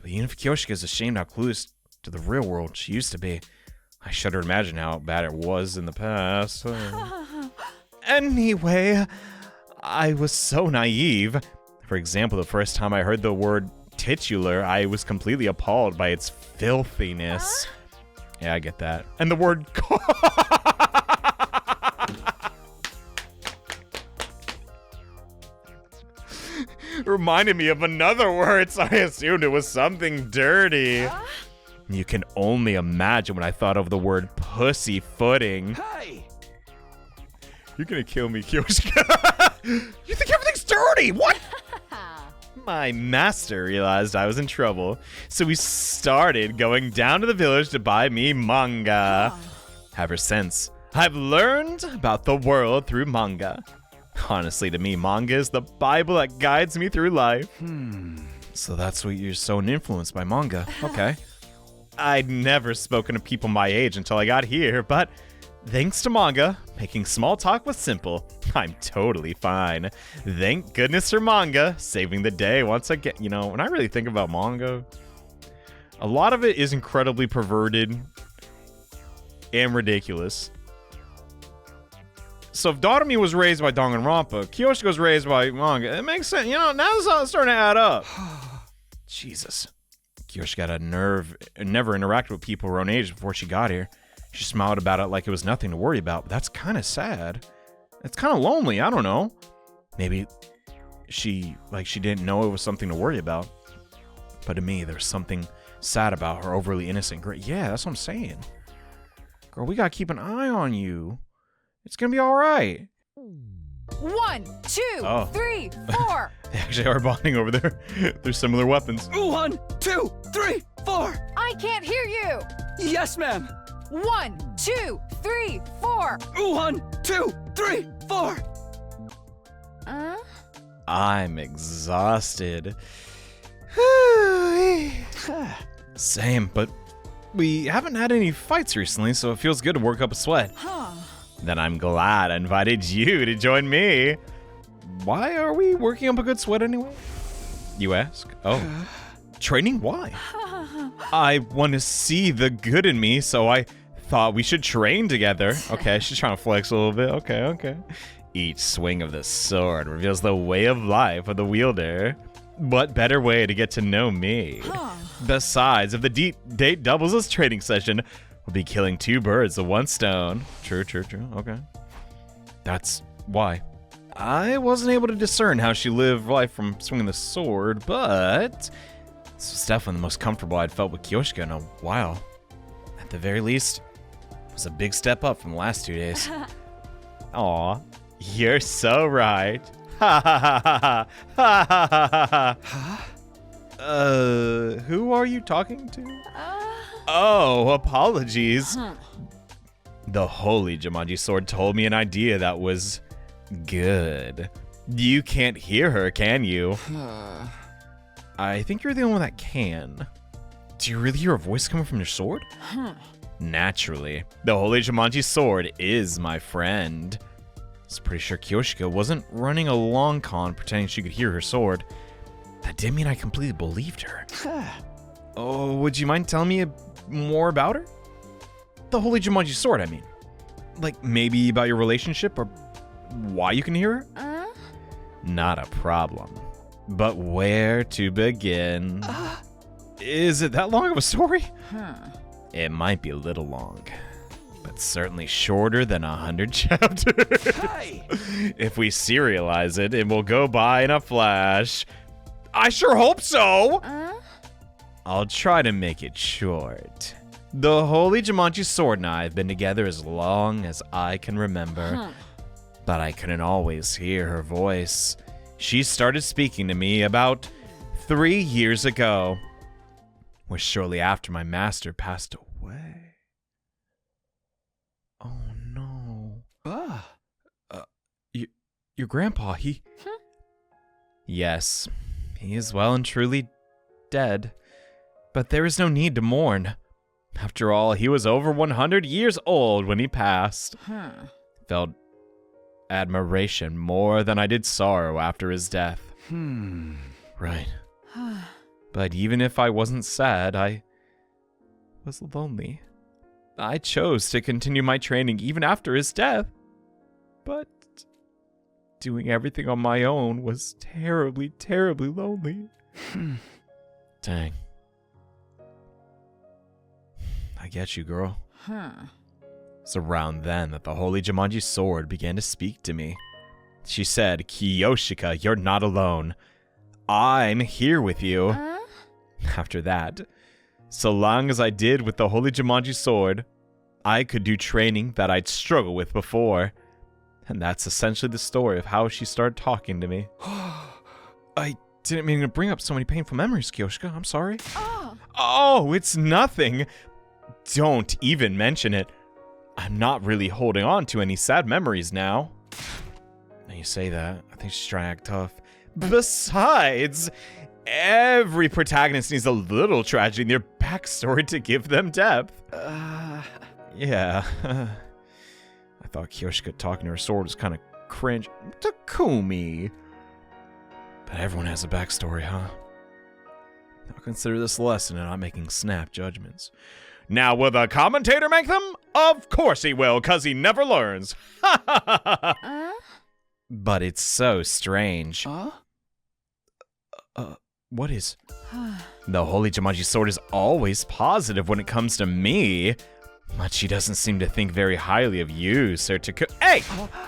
But even if Kyoshika is ashamed how clueless to the real world she used to be, I shudder to imagine how bad it was in the past. Anyway, I was so naive. For example, the first time I heard the word titular, I was completely appalled by its filthiness. Yeah, I get that. And the word reminded me of another word, so I assumed it was something dirty. You can only imagine when I thought of the word pussyfooting. Hey! You're gonna kill me, Kyoshika. You think everything's dirty? What? My master realized I was in trouble, so we started going down to the village to buy me manga. Ever since, I've learned about the world through manga. Honestly, to me, manga is the Bible that guides me through life. So that's what you're so influenced by manga. Okay. I'd never spoken to people my age until I got here, but thanks to manga, making small talk was simple. I'm totally fine. Thank goodness for manga, saving the day once again. You know, when I really think about manga, a lot of it is incredibly perverted and ridiculous. So if Doremi was raised by Danganronpa, Kyoshika was raised by manga, it makes sense. You know, now it's starting to add up. Jesus. Kyoshika got a nerve and never interacted with people her own age before she got here. She smiled about it like it was nothing to worry about, but that's kind of sad. It's kind of lonely, I don't know. Maybe she didn't know it was something to worry about. But to me, there's something sad about her overly innocent. Great, yeah, that's what I'm saying. Girl, we gotta keep an eye on you. It's gonna be all right. 1, 2, 3, 4. They actually are bonding over there. They're similar weapons. 1, 2, 3, 4. I can't hear you. Yes, ma'am. 1, 2, 3, 4. 1, 2, 3, 4. I'm exhausted. Same, but we haven't had any fights recently, so it feels good to work up a sweat. Then I'm glad I invited you to join me. Why are we working up a good sweat anyway? You ask? Oh. Training? Why? I want to see the good in me, so I thought we should train together. Okay, she's trying to flex a little bit. Okay. Each swing of the sword reveals the way of life of the wielder. What better way to get to know me? Besides, if the date doubles as training session, we'll be killing 2 birds with 1 stone. True. Okay. That's why. I wasn't able to discern how she lived life from swinging the sword, but this was definitely the most comfortable I'd felt with Kyoshika in a while. At the very least, it was a big step up from the last 2 days. Aw, you're so right. Ha ha ha ha ha ha ha. Who are you talking to? Oh, apologies. The holy Jumanji sword told me an idea that was good. You can't hear her, can you? I think you're the only one that can. Do you really hear a voice coming from your sword? Naturally. The holy Jumanji sword is my friend. I was pretty sure Kyoshika wasn't running a long con pretending she could hear her sword. That didn't mean I completely believed her. Oh, would you mind telling me more about her? The holy Jumanji sword, I mean. Like, maybe about your relationship or why you can hear her? Not a problem. But where to begin? Is it that long of a story? It might be a little long, but certainly shorter than 100 chapters. Hey! If we serialize it, it will go by in a flash. I sure hope so! I'll try to make it short. The Holy Jumanji Sword and I have been together as long as I can remember. But I couldn't always hear her voice. She started speaking to me about 3 years ago, which shortly after my master passed away. Oh no. Your grandpa, he... Yes, he is well and truly dead. But there is no need to mourn. After all, he was over 100 years old when he passed. Felt admiration more than I did sorrow after his death. Right. But even if I wasn't sad, I was lonely. I chose to continue my training even after his death. But doing everything on my own was terribly, terribly lonely. Dang. I get you, girl. It's around then that the Holy Jumanji Sword began to speak to me. She said, Kyoshika, you're not alone. I'm here with you. After that, so long as I did with the Holy Jumanji Sword, I could do training that I'd struggled with before. And that's essentially the story of how she started talking to me. I didn't mean to bring up so many painful memories, Kyoshika. I'm sorry. Oh, it's nothing. Don't even mention it. I'm not really holding on to any sad memories now. Now you say that, I think she's trying to act tough. Besides, every protagonist needs a little tragedy in their backstory to give them depth. Yeah. I thought Kyoshika talking to her sword was kind of cringe. Takumi. But everyone has a backstory, huh? I'll consider this a lesson in not making snap judgments. Now, will the commentator make them? Of course he will, because he never learns. But it's so strange. What is... The Holy Jumanji Sword is always positive when it comes to me. But she doesn't seem to think very highly of you, Sir Taku... Hey!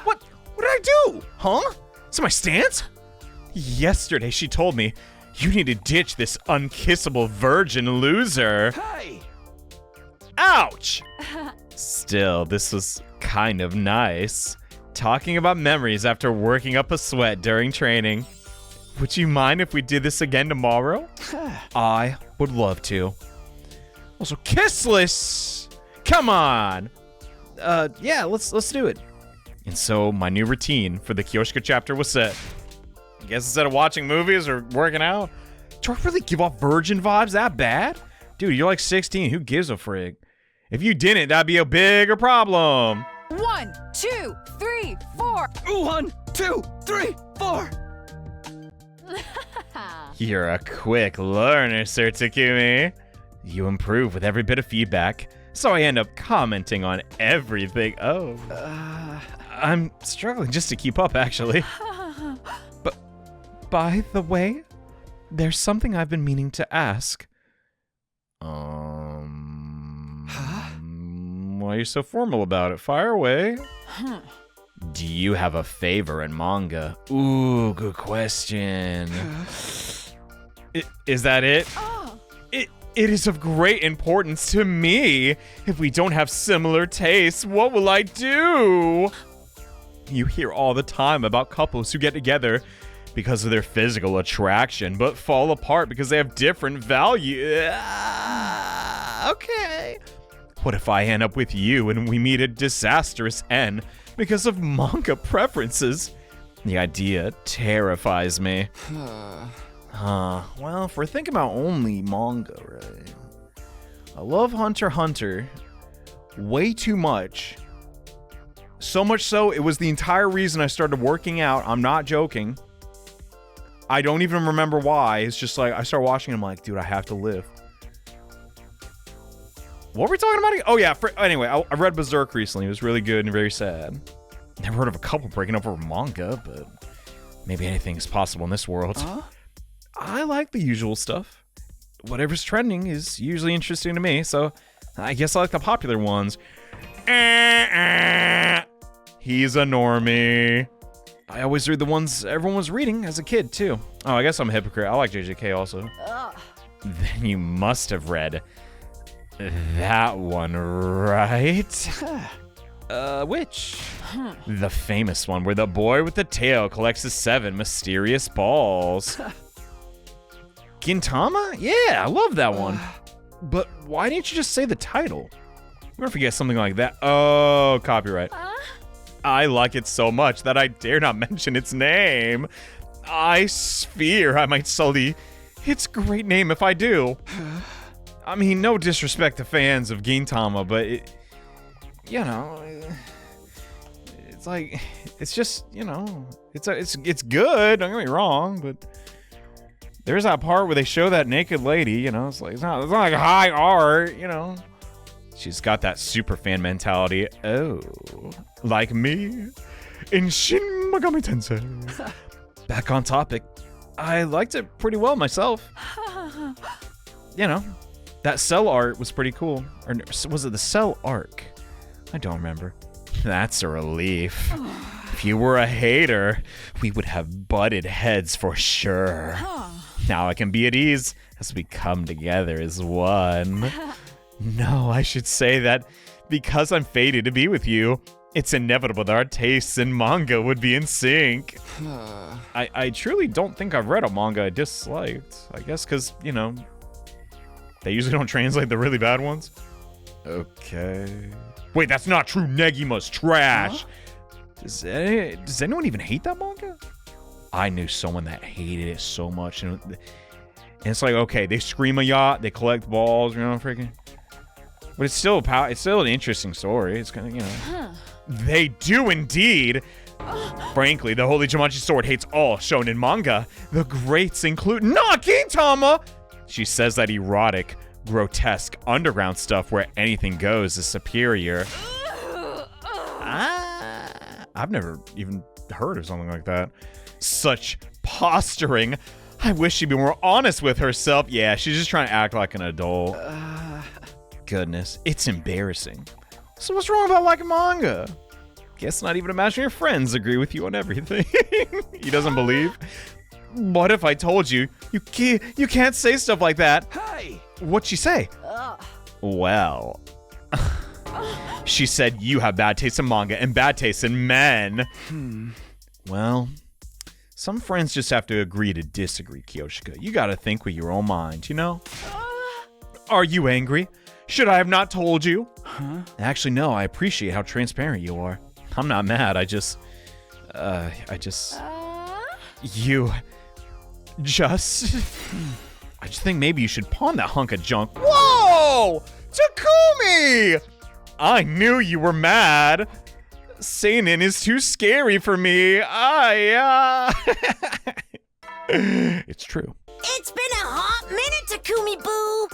What did I do? Huh? Is it my stance? Yesterday she told me, you need to ditch this unkissable virgin loser. Hey! Ouch! Still, this was kind of nice. Talking about memories after working up a sweat during training. Would you mind if we did this again tomorrow? I would love to. Also, kissless! Come on! Yeah, let's do it. And so, my new routine for the Kyoshika chapter was set. I guess instead of watching movies or working out, do I really give off virgin vibes that bad? Dude, you're like 16, who gives a frig? If you didn't, that'd be a bigger problem. 1, 2, 3, 4. 1, 2, 3, 4. You're a quick learner, Sir Takumi. You improve with every bit of feedback, so I end up commenting on everything. Oh, I'm struggling just to keep up, actually. But, by the way, there's something I've been meaning to ask. Why are you so formal about it? Fire away. Do you have a favorite manga? Ooh, good question. Is that it? It is of great importance to me. If we don't have similar tastes, what will I do? You hear all the time about couples who get together because of their physical attraction, but fall apart because they have different values. Okay. What if I end up with you and we meet a disastrous end because of manga preferences? The idea terrifies me. Well, if we're thinking about only manga, right? I love Hunter x Hunter way too much. So much so, it was the entire reason I started working out. I'm not joking. I don't even remember why. It's just like, I started watching and I'm like, dude, I have to live. What were we talking about again? Oh yeah, anyway, I read Berserk recently. It was really good and very sad. Never heard of a couple breaking up over manga, but maybe anything is possible in this world. I like the usual stuff. Whatever's trending is usually interesting to me, so I guess I like the popular ones. He's a normie. I always read the ones everyone was reading as a kid, too. Oh, I guess I'm a hypocrite. I like JJK also. Then you must have read that one, right? Which? The famous one where the boy with the tail collects the 7 mysterious balls. Gintama? Yeah, I love that one. But why didn't you just say the title? I'm gonna forget something like that. Oh, copyright. I like it so much that I dare not mention its name. I fear I might sully its great name if I do. I mean, no disrespect to fans of Gintama, but it, you know, it's like, it's just, you know, it's good. Don't get me wrong, but there's that part where they show that naked lady. You know, it's not like high art. You know, she's got that super fan mentality. Oh, like me in Shin Megami Tensei. Back on topic. I liked it pretty well myself. You know, that cell art was pretty cool. Or was it the cell arc? I don't remember. That's a relief. If you were a hater, we would have butted heads for sure. Now I can be at ease as we come together as one. No, I should say that because I'm fated to be with you, it's inevitable that our tastes in manga would be in sync. I truly don't think I've read a manga I disliked. I guess because, you know, they usually don't translate the really bad ones. Okay. Wait, that's not true. Negima's trash. Huh? Does anyone even hate that manga? I knew someone that hated it so much. And it's like, okay, they scream a yacht, they collect balls, you know, freaking. But it's still an interesting story. It's kind of, you know. They do indeed. Frankly, the Holy Jumanji Sword hates all shown in manga. The greats include not Gintama. She says that erotic, grotesque, underground stuff where anything goes is superior. I've never even heard of something like that. Such posturing. I wish she'd be more honest with herself. Yeah, she's just trying to act like an adult. Goodness, it's embarrassing. So what's wrong about liking manga? Guess not even imagine your friends agree with you on everything. He doesn't believe. What if I told you you can't say stuff like that? Hey! What'd she say? Well, she said you have bad taste in manga and bad taste in men. Well, some friends just have to agree to disagree, Kyoshika. You gotta think with your own mind, you know? Are you angry? Should I have not told you? Actually, no, I appreciate how transparent you are. I'm not mad, I just think maybe you should pawn that hunk of junk. Whoa! Takumi! I knew you were mad. Seinen is too scary for me. It's true. It's been a hot minute, Takumi Boo!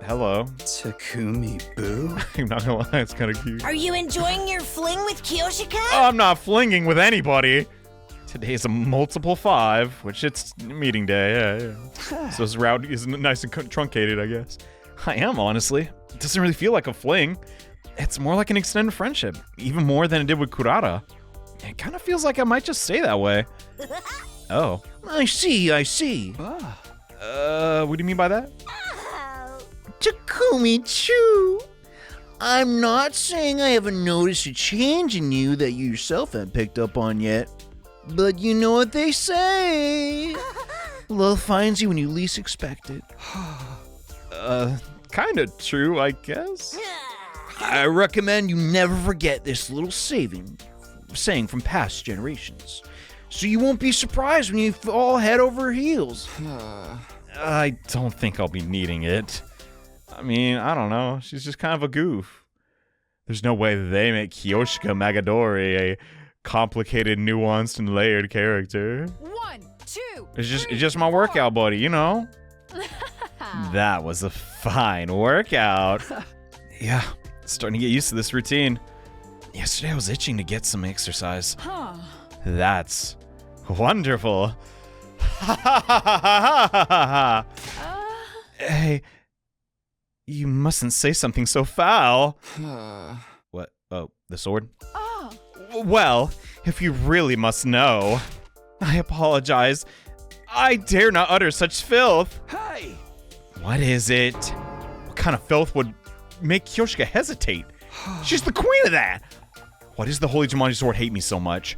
Hello. Takumi Boo? I'm not gonna lie, it's kind of cute. Are you enjoying your fling with Kyoshika? I'm not flinging with anybody. Today's a multiple 5, which it's meeting day, yeah. So this route is nice and truncated, I guess. I am, honestly. It doesn't really feel like a fling. It's more like an extended friendship, even more than it did with Kurata. It kind of feels like I might just stay that way. Oh. I see. What do you mean by that? Takumi-chu, I'm not saying I haven't noticed a change in you that you yourself haven't picked up on yet. But you know what they say. Love finds you when you least expect it. Kinda true, I guess. I recommend you never forget this little saying from past generations, so you won't be surprised when you fall head over heels. I don't think I'll be needing it. I mean, I don't know. She's just kind of a goof. There's no way they make Kyoshika Magadori a complicated, nuanced, and layered character. 1, 2, It's just my workout buddy, you know? That was a fine workout. Yeah, starting to get used to this routine. Yesterday I was itching to get some exercise. That's wonderful. Hey, you mustn't say something so foul. What? Oh, the sword? Oh. Well, if you really must know, I apologize. I dare not utter such filth. Hey! What is it? What kind of filth would make Kyoshika hesitate? She's the queen of that. Why does the Holy Jumanji Sword hate me so much?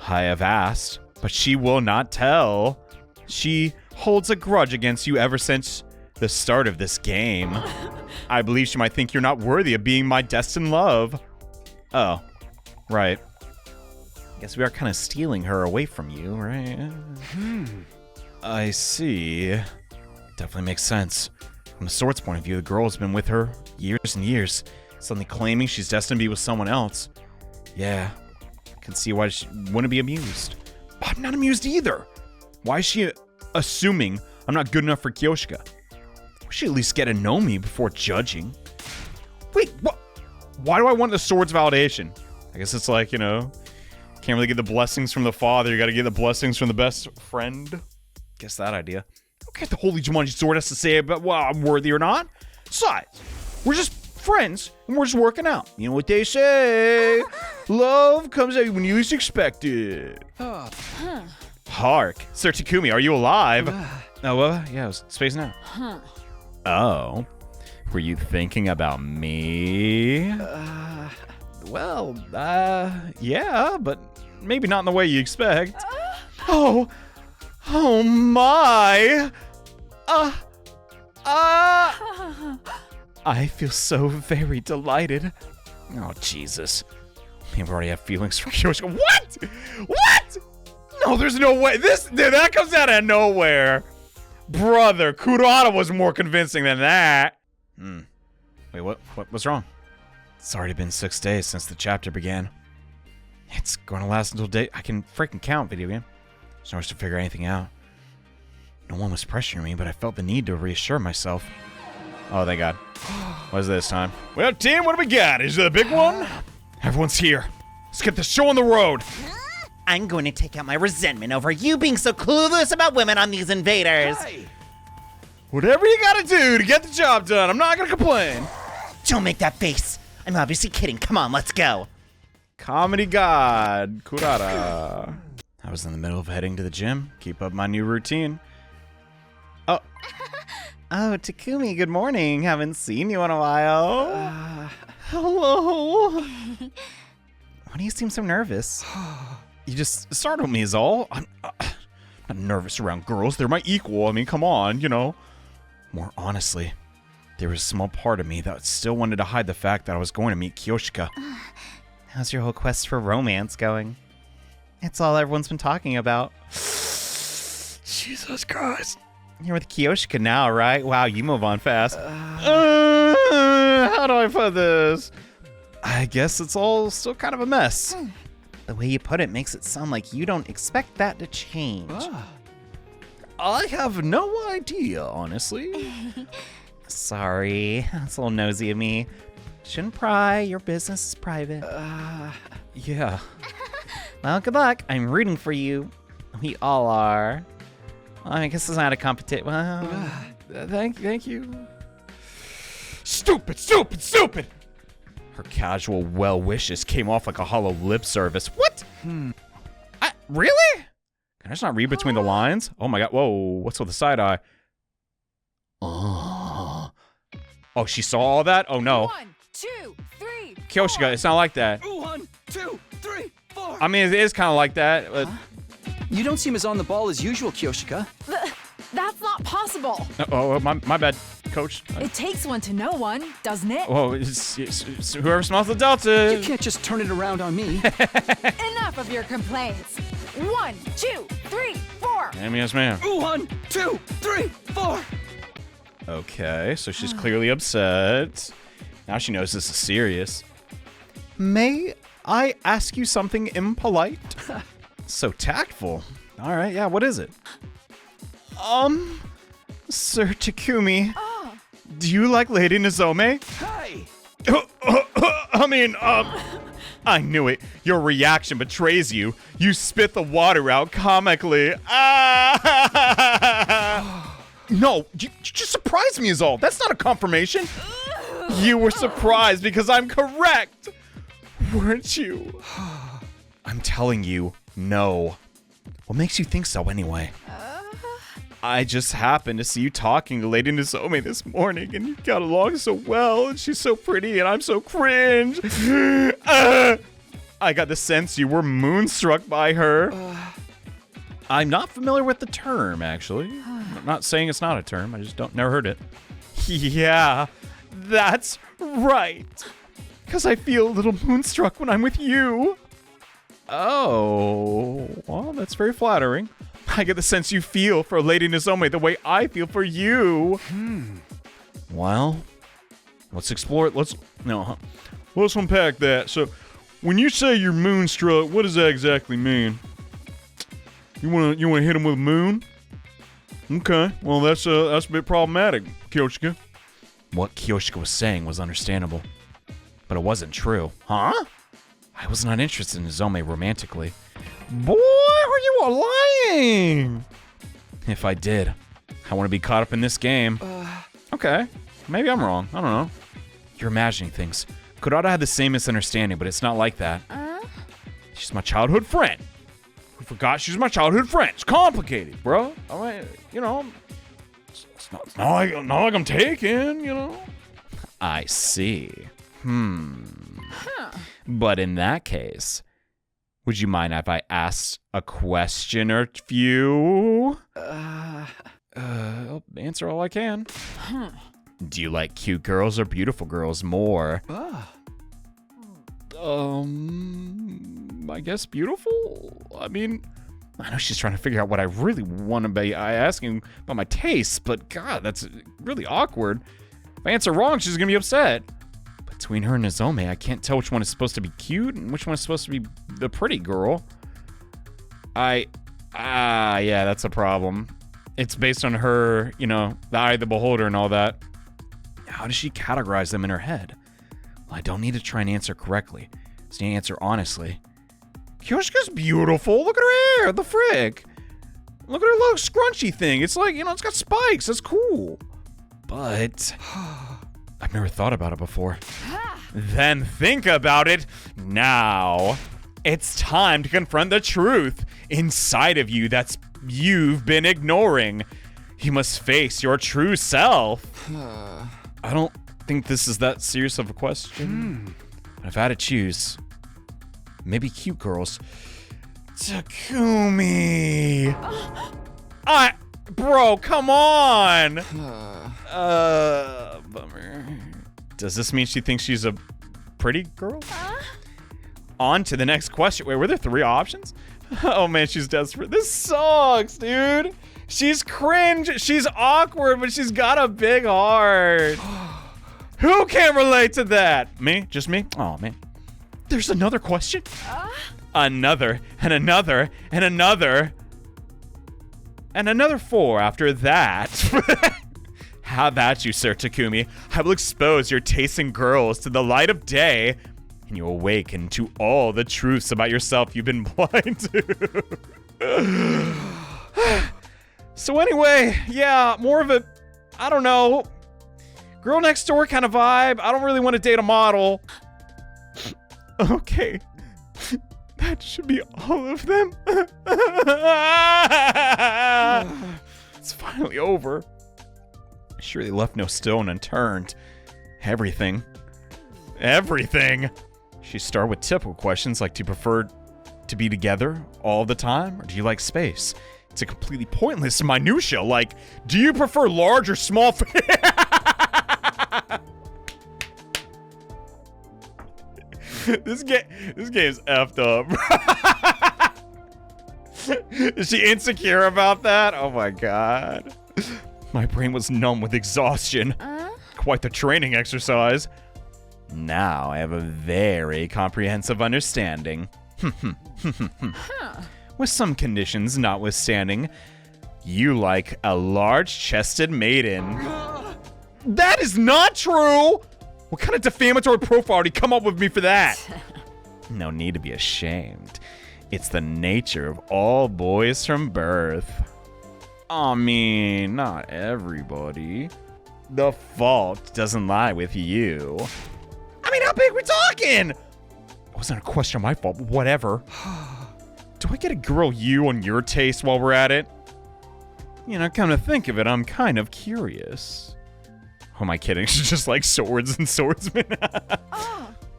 I have asked, but she will not tell. She holds a grudge against you ever since the start of this game. I believe she might think you're not worthy of being my destined love. Oh, right. Guess we are kind of stealing her away from you, right? I see. Definitely makes sense. From the sword's point of view, the girl has been with her years and years, suddenly claiming she's destined to be with someone else. Yeah, I can see why she wouldn't be amused. I'm not amused either. Why is she assuming I'm not good enough for Kyoshika? We should at least get to know me before judging. Wait, what? Why do I want the sword's validation? I guess it's like, you know, can't really get the blessings from the father. You gotta get the blessings from the best friend. Guess that idea. Okay, the Holy Jumanji Sword has to say about, well, I'm worthy or not. Besides, we're just friends, and we're just working out. You know what they say? Love comes at you when you least expect it. Hark. Sir Takumi, are you alive? Yeah, I was spacing out. Oh. Were you thinking about me? Yeah, but maybe not in the way you expect. Oh my! I feel so very delighted. Oh, Jesus. Maybe we already have feelings for Kyoshika. What? What? No, there's no way. That comes out of nowhere. Brother, Kurata was more convincing than that. Wait, what's wrong? It's already been 6 days since the chapter began. It's going to last until day. I can freaking count, video game. There's no rush to figure anything out. No one was pressuring me, but I felt the need to reassure myself. Oh, thank God. What is this time? Well, team, what do we got? Is it a big one? Everyone's here. Let's get the show on the road. I'm going to take out my resentment over you being so clueless about women on these invaders. Hey! Whatever you gotta do to get the job done, I'm not gonna complain. Don't make that face. I'm obviously kidding. Come on, let's go. Comedy god, Kurata. I was in the middle of heading to the gym. Keep up my new routine. Oh, Takumi, good morning. Haven't seen you in a while. Hello. Why do you seem so nervous? You just startled me is all. I'm not nervous around girls. They're my equal. I mean, come on, you know. More honestly, there was a small part of me that still wanted to hide the fact that I was going to meet Kyoshika. How's your whole quest for romance going? It's all everyone's been talking about. Jesus Christ. You're with Kyoshika now, right? Wow, you move on fast. How do I put this? I guess it's all still kind of a mess. The way you put it makes it sound like you don't expect that to change. I have no idea, honestly. Sorry, that's a little nosy of me. Shouldn't pry, your business is private. Yeah. Well, good luck. I'm rooting for you. We all are. I guess it's not a competition. Well, thank you. Stupid! Her casual well wishes came off like a hollow lip service. What? Really? Can I just not read between the lines? Oh my God. Whoa, what's with the side eye? Oh, she saw all that? Oh no. 1, 2, 3. Kyoshika, it's not like that. 1, 2, 3, 4. I mean, it is kind of like that. But... You don't seem as on the ball as usual, Kyoshika. That's not possible. Oh, my bad, coach. It takes one to know one, doesn't it? Whoa, it's whoever smells the delta. You can't just turn it around on me. Enough of your complaints. 1, 2, 3, 4. Yes, ma'am. 1, 2, 3, 4. Okay, so she's clearly upset. Now she knows this is serious. May I ask you something impolite? So tactful. All right, yeah, what is it? Sir Takumi, do you like Lady Nozomi? Hey! I knew it. Your reaction betrays you. You spit the water out comically. No, you just surprised me is all. That's not a confirmation. You were surprised because I'm correct. Weren't you? I'm telling you, no. What makes you think so anyway? I just happened to see you talking to Lady Nozomi this morning, and you got along so well, and she's so pretty, and I'm so cringe. I got the sense you were moonstruck by her. I'm not familiar with the term, actually. I'm not saying it's not a term. I just never heard it. Yeah, that's right. Because I feel a little moonstruck when I'm with you. Oh, well, that's very flattering. I get the sense you feel for Lady Nozomi the way I feel for you. Well, let's explore it. Let's unpack that. So, when you say you're moonstruck, what does that exactly mean? You wanna hit him with a moon? Okay, well that's a bit problematic, Kyoshika. What Kyoshika was saying was understandable, but it wasn't true. Huh? I was not interested in Nozomi romantically. Boy, are you lying? If I did, I want to be caught up in this game. Okay, maybe I'm wrong. I don't know. You're imagining things. Kurata had the same misunderstanding, but it's not like that. She's my childhood friend. Who forgot she's my childhood friend? It's complicated, bro. I mean, you know, it's not like I'm taken, you know. I see. But in that case, would you mind if I asked a question or few? I'll answer all I can. Do you like cute girls or beautiful girls more? I guess beautiful? I mean, I know she's trying to figure out what I really want to be asking about my tastes, but God, that's really awkward. If I answer wrong, she's gonna be upset. Between her and Nozomi, I can't tell which one is supposed to be cute and which one is supposed to be the pretty girl. Yeah, that's a problem. It's based on her, you know, the eye of the beholder and all that. How does she categorize them in her head? Well, I don't need to try and answer correctly. I just need to answer honestly. Kyoshika's beautiful. Look at her hair. The frick. Look at her little scrunchy thing. It's like, you know, it's got spikes. That's cool. But I've never thought about it before. Then think about it now. It's time to confront the truth inside of you you've been ignoring. You must face your true self. I don't think this is that serious of a question. But if I had to choose, maybe cute girls. Takumi. Bro, come on. Bummer. Does this mean she thinks she's a pretty girl? On to the next question. Wait, were there 3 options? Oh man, she's desperate. This sucks, dude. She's cringe. She's awkward, but she's got a big heart. Who can relate to that? Me? Just me? Oh man. There's another question? Another, and another, and another. And another 4 after that. How about you, Sir Takumi? I will expose your taste in girls to the light of day, and you awaken to all the truths about yourself you've been blind to. So anyway, yeah, more of a, I don't know, girl next door kind of vibe. I don't really want to date a model. Okay. That should be all of them. It's finally over. Surely left no stone unturned. Everything. She started with typical questions like, do you prefer to be together all the time, or do you like space? It's a completely pointless minutia, like, do you prefer large or small? This game's effed up. Is she insecure about that? Oh my god. My brain was numb with exhaustion. Quite the training exercise. Now I have a very comprehensive understanding. With some conditions notwithstanding, you like a large-chested maiden. That is not true! What kind of defamatory profile did you come up with me for that? No need to be ashamed. It's the nature of all boys from birth. I mean, not everybody. The fault doesn't lie with you. I mean, how big we talking? It wasn't a question of my fault, but whatever. Do I get to grill you on your taste while we're at it? You know, come to think of it, I'm kind of curious. Who am I kidding? She's just like swords and swordsmen.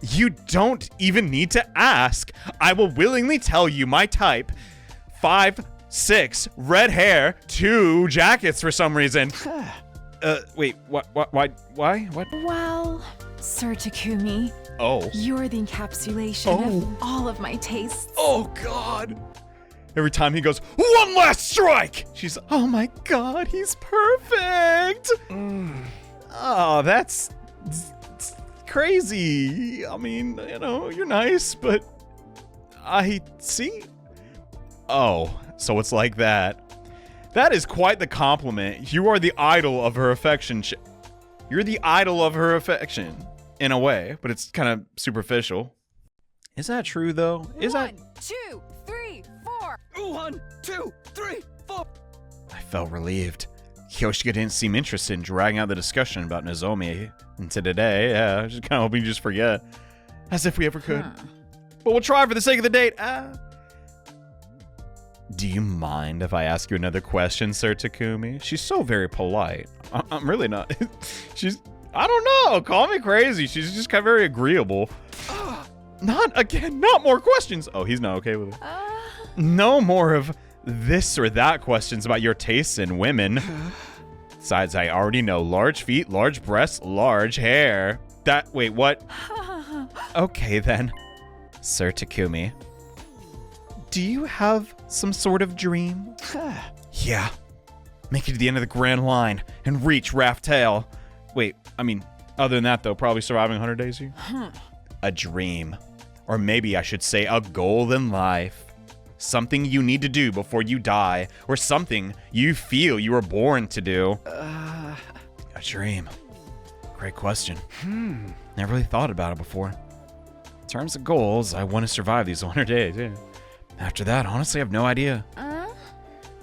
You don't even need to ask. I will willingly tell you my type. 5'6", red hair, 2 jackets for some reason. Wait, what, why, what? Well, Sir Takumi, Oh. you're the encapsulation of all of my tastes. Oh, God. Every time he goes, one last strike, she's, oh my God, he's perfect. Oh, that's crazy. I mean, you know, you're nice, but I see. Oh, so it's like that. That is quite the compliment. You are the idol of her affection. You're the idol of her affection, in a way, but it's kind of superficial. Is that true, though? Is that? 1, 2, 3, 4. 1, 2, 3, 4. I felt relieved. Kyoshika didn't seem interested in dragging out the discussion about Nozomi into today. Yeah, I was just kind of hoping you just forget. As if we ever could. But we'll try for the sake of the date. Do you mind if I ask you another question, Sir Takumi? She's so very polite. I'm really not. I don't know. Call me crazy. She's just kind of very agreeable. Not more questions. Oh, he's not okay with it. No more of this or that questions about your tastes in women. Besides, I already know large feet, large breasts, large hair. Wait, what? Okay, then. Sir Takumi, do you have some sort of dream? Yeah. Make it to the end of the Grand Line and reach Raft Tail. Wait, I mean, other than that, though, probably surviving 100 days here? A dream. Or maybe I should say a goal in life. Something you need to do before you die, or something you feel you were born to do. A dream. Great question. Never really thought about it before. In terms of goals, I want to survive these 100 days, yeah. After that, honestly, I have no idea.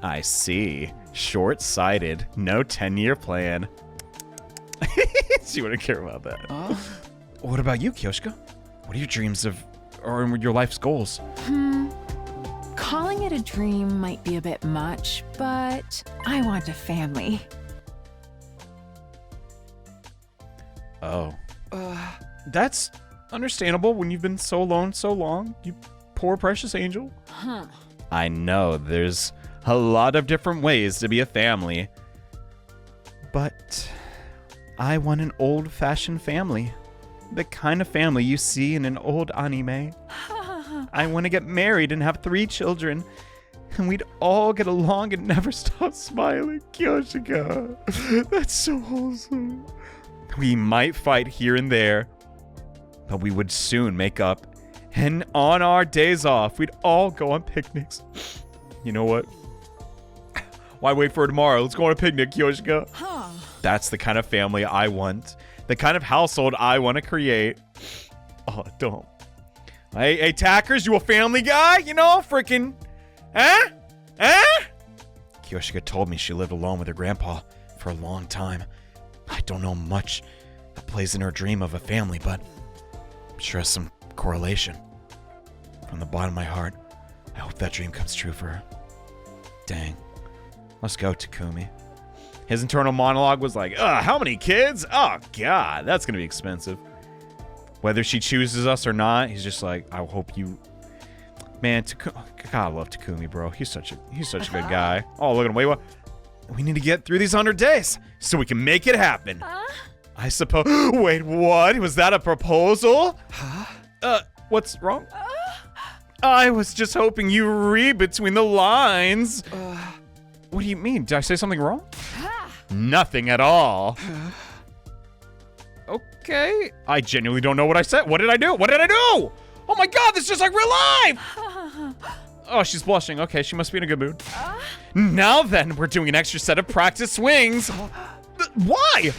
I see. Short-sighted. No 10-year plan. She wouldn't care about that. What about you, Kyoshika? What are your dreams of, or your life's goals? Calling it a dream might be a bit much, but I want a family. Oh. That's understandable when you've been so alone so long, you poor precious angel. I know there's a lot of different ways to be a family, but I want an old-fashioned family. The kind of family you see in an old anime. I want to get married and have 3 children, and we'd all get along and never stop smiling. Kyoshika, that's so wholesome. We might fight here and there, but we would soon make up, and on our days off, we'd all go on picnics. You know what? Why wait for tomorrow? Let's go on a picnic, Kyoshika. That's the kind of family I want. The kind of household I want to create. Oh, don't. Hey, Tackers, you a family guy? You know, freaking. Huh? Kyoshika told me she lived alone with her grandpa for a long time. I don't know much that plays in her dream of a family, but I'm sure has some correlation. From the bottom of my heart, I hope that dream comes true for her. Dang. Let's go, Takumi. His internal monologue was like, how many kids? Oh, God, that's going to be expensive. Whether she chooses us or not, he's just like, I hope you... Man, God, I love Takumi, bro. He's such a good guy. Oh, look at him. Wait, what? We need to get through these 100 days so we can make it happen. I suppose... Wait, what? Was that a proposal? What's wrong? I was just hoping you read between the lines. What do you mean? Did I say something wrong? Nothing at all. Okay. I genuinely don't know what I said. What did I do? Oh my God, this is just like real life. Oh, she's blushing. Okay, she must be in a good mood. Now then, we're doing an extra set of practice swings. Why?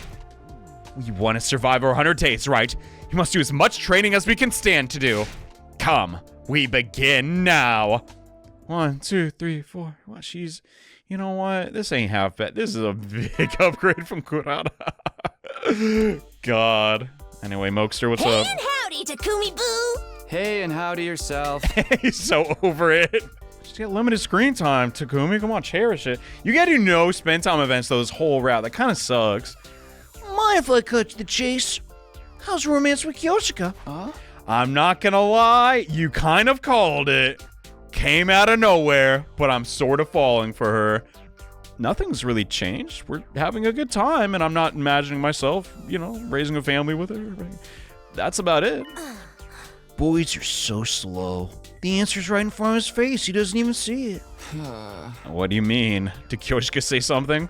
We want to survive our 100 days, right? You must do as much training as we can stand to do. Come, we begin now. 1, 2, 3, 4. Well, you know what? This ain't half bad. This is a big upgrade from Kurata. God. Anyway, Mokester, what's up? Hey and howdy, Takumi Boo! Hey, and howdy yourself. He's so over it. Just get limited screen time, Takumi. Come on, cherish it. You gotta do spend time events though this whole route. That kind of sucks. Mind if I cut to the chase? How's romance with Kyoshika? I'm not gonna lie, you kind of called it. Came out of nowhere, but I'm sort of falling for her. Nothing's really changed. We're having a good time, and I'm not imagining myself, raising a family with her. That's about it. Boys are so slow. The answer's right in front of his face. He doesn't even see it. What do you mean? Did Kyoshika say something?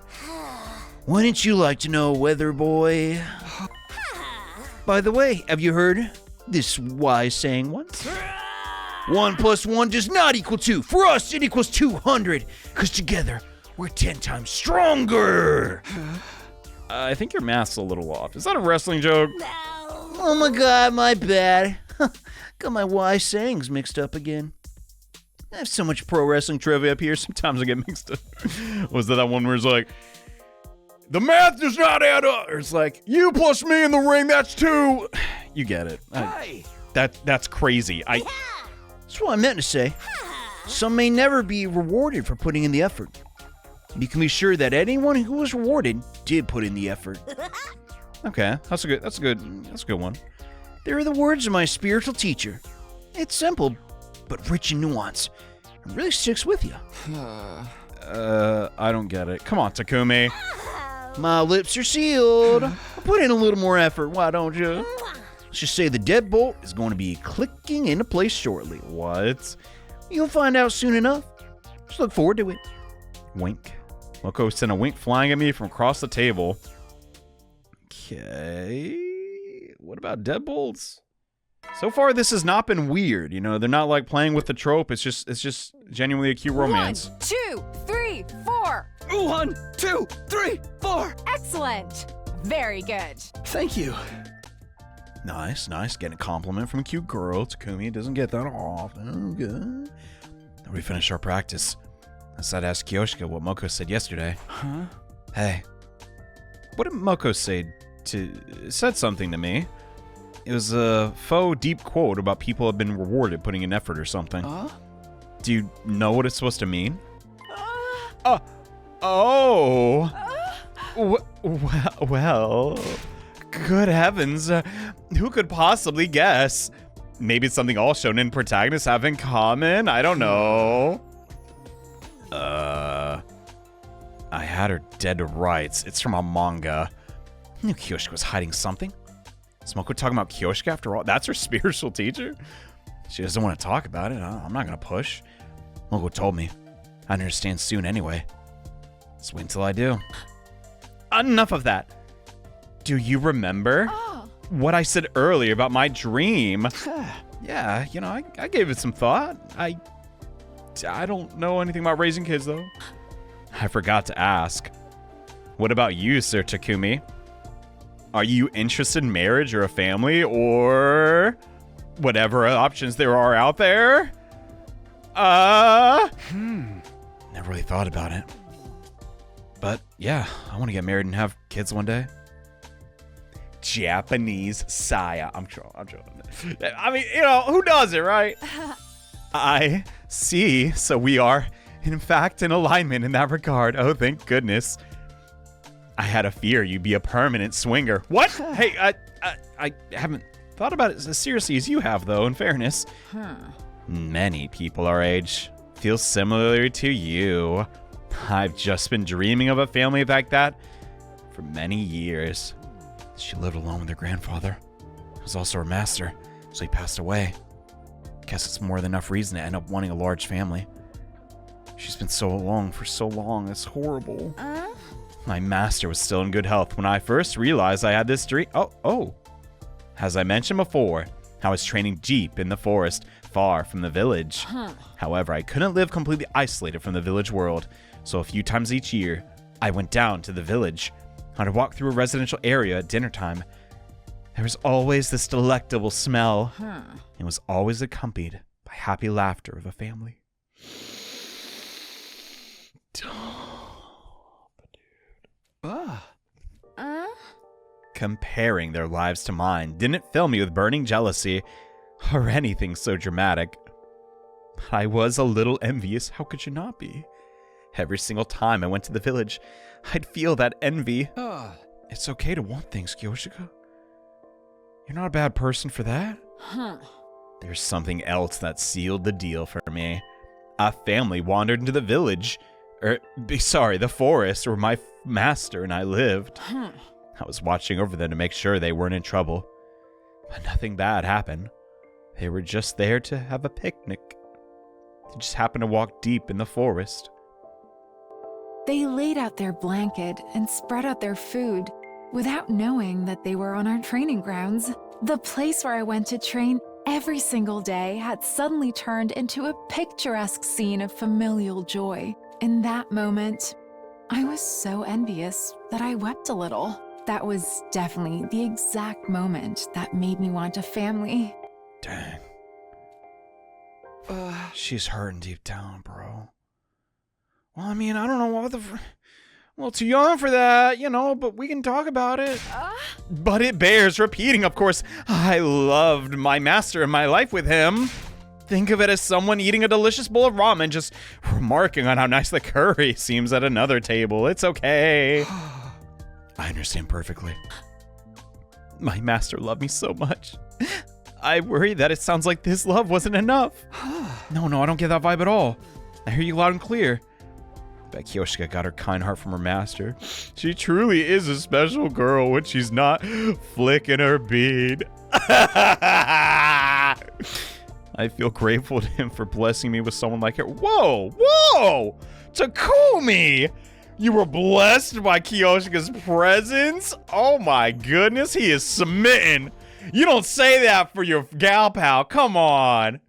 Wouldn't you like to know, weather boy? By the way, have you heard this wise saying once? 1 + 1 does not equal 2. For us, it equals 200. Because together, we're 10 times stronger. I think your math's a little off. Is that a wrestling joke? Oh my god, my bad. Got my wise sayings mixed up again. I have so much pro wrestling trivia up here, sometimes I get mixed up. Was that one where it's like, the math does not add up? Or it's like, you plus me in the ring, that's 2. You get it. That's crazy. That's what I meant to say. Some may never be rewarded for putting in the effort. You can be sure that anyone who was rewarded did put in the effort. Okay, that's a good one. They are the words of my spiritual teacher. It's simple, but rich in nuance. It really sticks with you. I don't get it. Come on, Takumi. My lips are sealed. I'll put in a little more effort, why don't you? Let's just say the deadbolt is going to be clicking into place shortly. What? You'll find out soon enough. Just look forward to it. Wink. Loco sent a wink flying at me from across the table. Okay. What about deadbolts? So far, this has not been weird. They're not like playing with the trope. It's just genuinely a cute romance. 1, 2, 3, 4. 1, 2, 3, 4. Excellent. Very good. Thank you. Nice. Getting a compliment from a cute girl. Takumi doesn't get that often. Good. We finished our practice. I said to ask Kyoshika what Moko said yesterday. Huh? Hey. What did Moko say it said something to me. It was a faux deep quote about people have been rewarded putting in effort or something. Do you know what it's supposed to mean? Well, good heavens. Who could possibly guess? Maybe it's something all shonen protagonists have in common? I don't know. I had her dead to rights. It's from a manga. I knew Kyoshika was hiding something. Is Moko talking about Kyoshika after all? That's her spiritual teacher? She doesn't want to talk about it. I'm not going to push. Moko told me. I understand soon anyway. Just wait until I do. Enough of that. Do you remember what I said earlier about my dream? Yeah, I gave it some thought. I don't know anything about raising kids, though. I forgot to ask. What about you, Sir Takumi? Are you interested in marriage or a family or whatever options there are out there? Never really thought about it. But yeah, I want to get married and have kids one day. Japanese saya. I'm trolling. I mean, who does it, right? I see. So we are, in fact, in alignment in that regard. Oh, thank goodness. I had a fear you'd be a permanent swinger. What? Hey, I haven't thought about it as seriously as you have, though, in fairness. Many people our age feel similar to you. I've just been dreaming of a family like that for many years. She lived alone with her grandfather. He was also her master, so he passed away. Guess it's more than enough reason to end up wanting a large family. She's been so alone for so long. It's horrible. My master was still in good health when I first realized I had this dream. Oh. As I mentioned before, I was training deep in the forest, far from the village. However, I couldn't live completely isolated from the village world, so a few times each year, I went down to the village. I'd walk through a residential area at dinner time. There was always this delectable smell. It was always accompanied by happy laughter of a family. Comparing their lives to mine didn't fill me with burning jealousy or anything so dramatic. But I was a little envious. How could you not be? Every single time I went to the village, I'd feel that envy. It's okay to want things, Kyoshika. You're not a bad person for that. There's something else that sealed the deal for me. A family wandered into the village. The forest where my master and I lived. I was watching over them to make sure they weren't in trouble. But nothing bad happened. They were just there to have a picnic. They just happened to walk deep in the forest. They laid out their blanket and spread out their food without knowing that they were on our training grounds. The place where I went to train every single day had suddenly turned into a picturesque scene of familial joy. In that moment, I was so envious that I wept a little. That was definitely the exact moment that made me want a family. Dang. She's hurting deep down, bro. Well, I mean, I don't know what well, too young for that, but we can talk about it. But it bears repeating, of course. I loved my master and my life with him. Think of it as someone eating a delicious bowl of ramen, just remarking on how nice the curry seems at another table. It's okay. I understand perfectly. My master loved me so much. I worry that it sounds like this love wasn't enough. No, I don't get that vibe at all. I hear you loud and clear. I bet Kyoshika got her kind heart from her master. She truly is a special girl when she's not flicking her bead. I feel grateful to him for blessing me with someone like her. Whoa! Takumi! You were blessed by Kyoshika's presence? Oh my goodness, he is smitten. You don't say that for your gal pal, come on.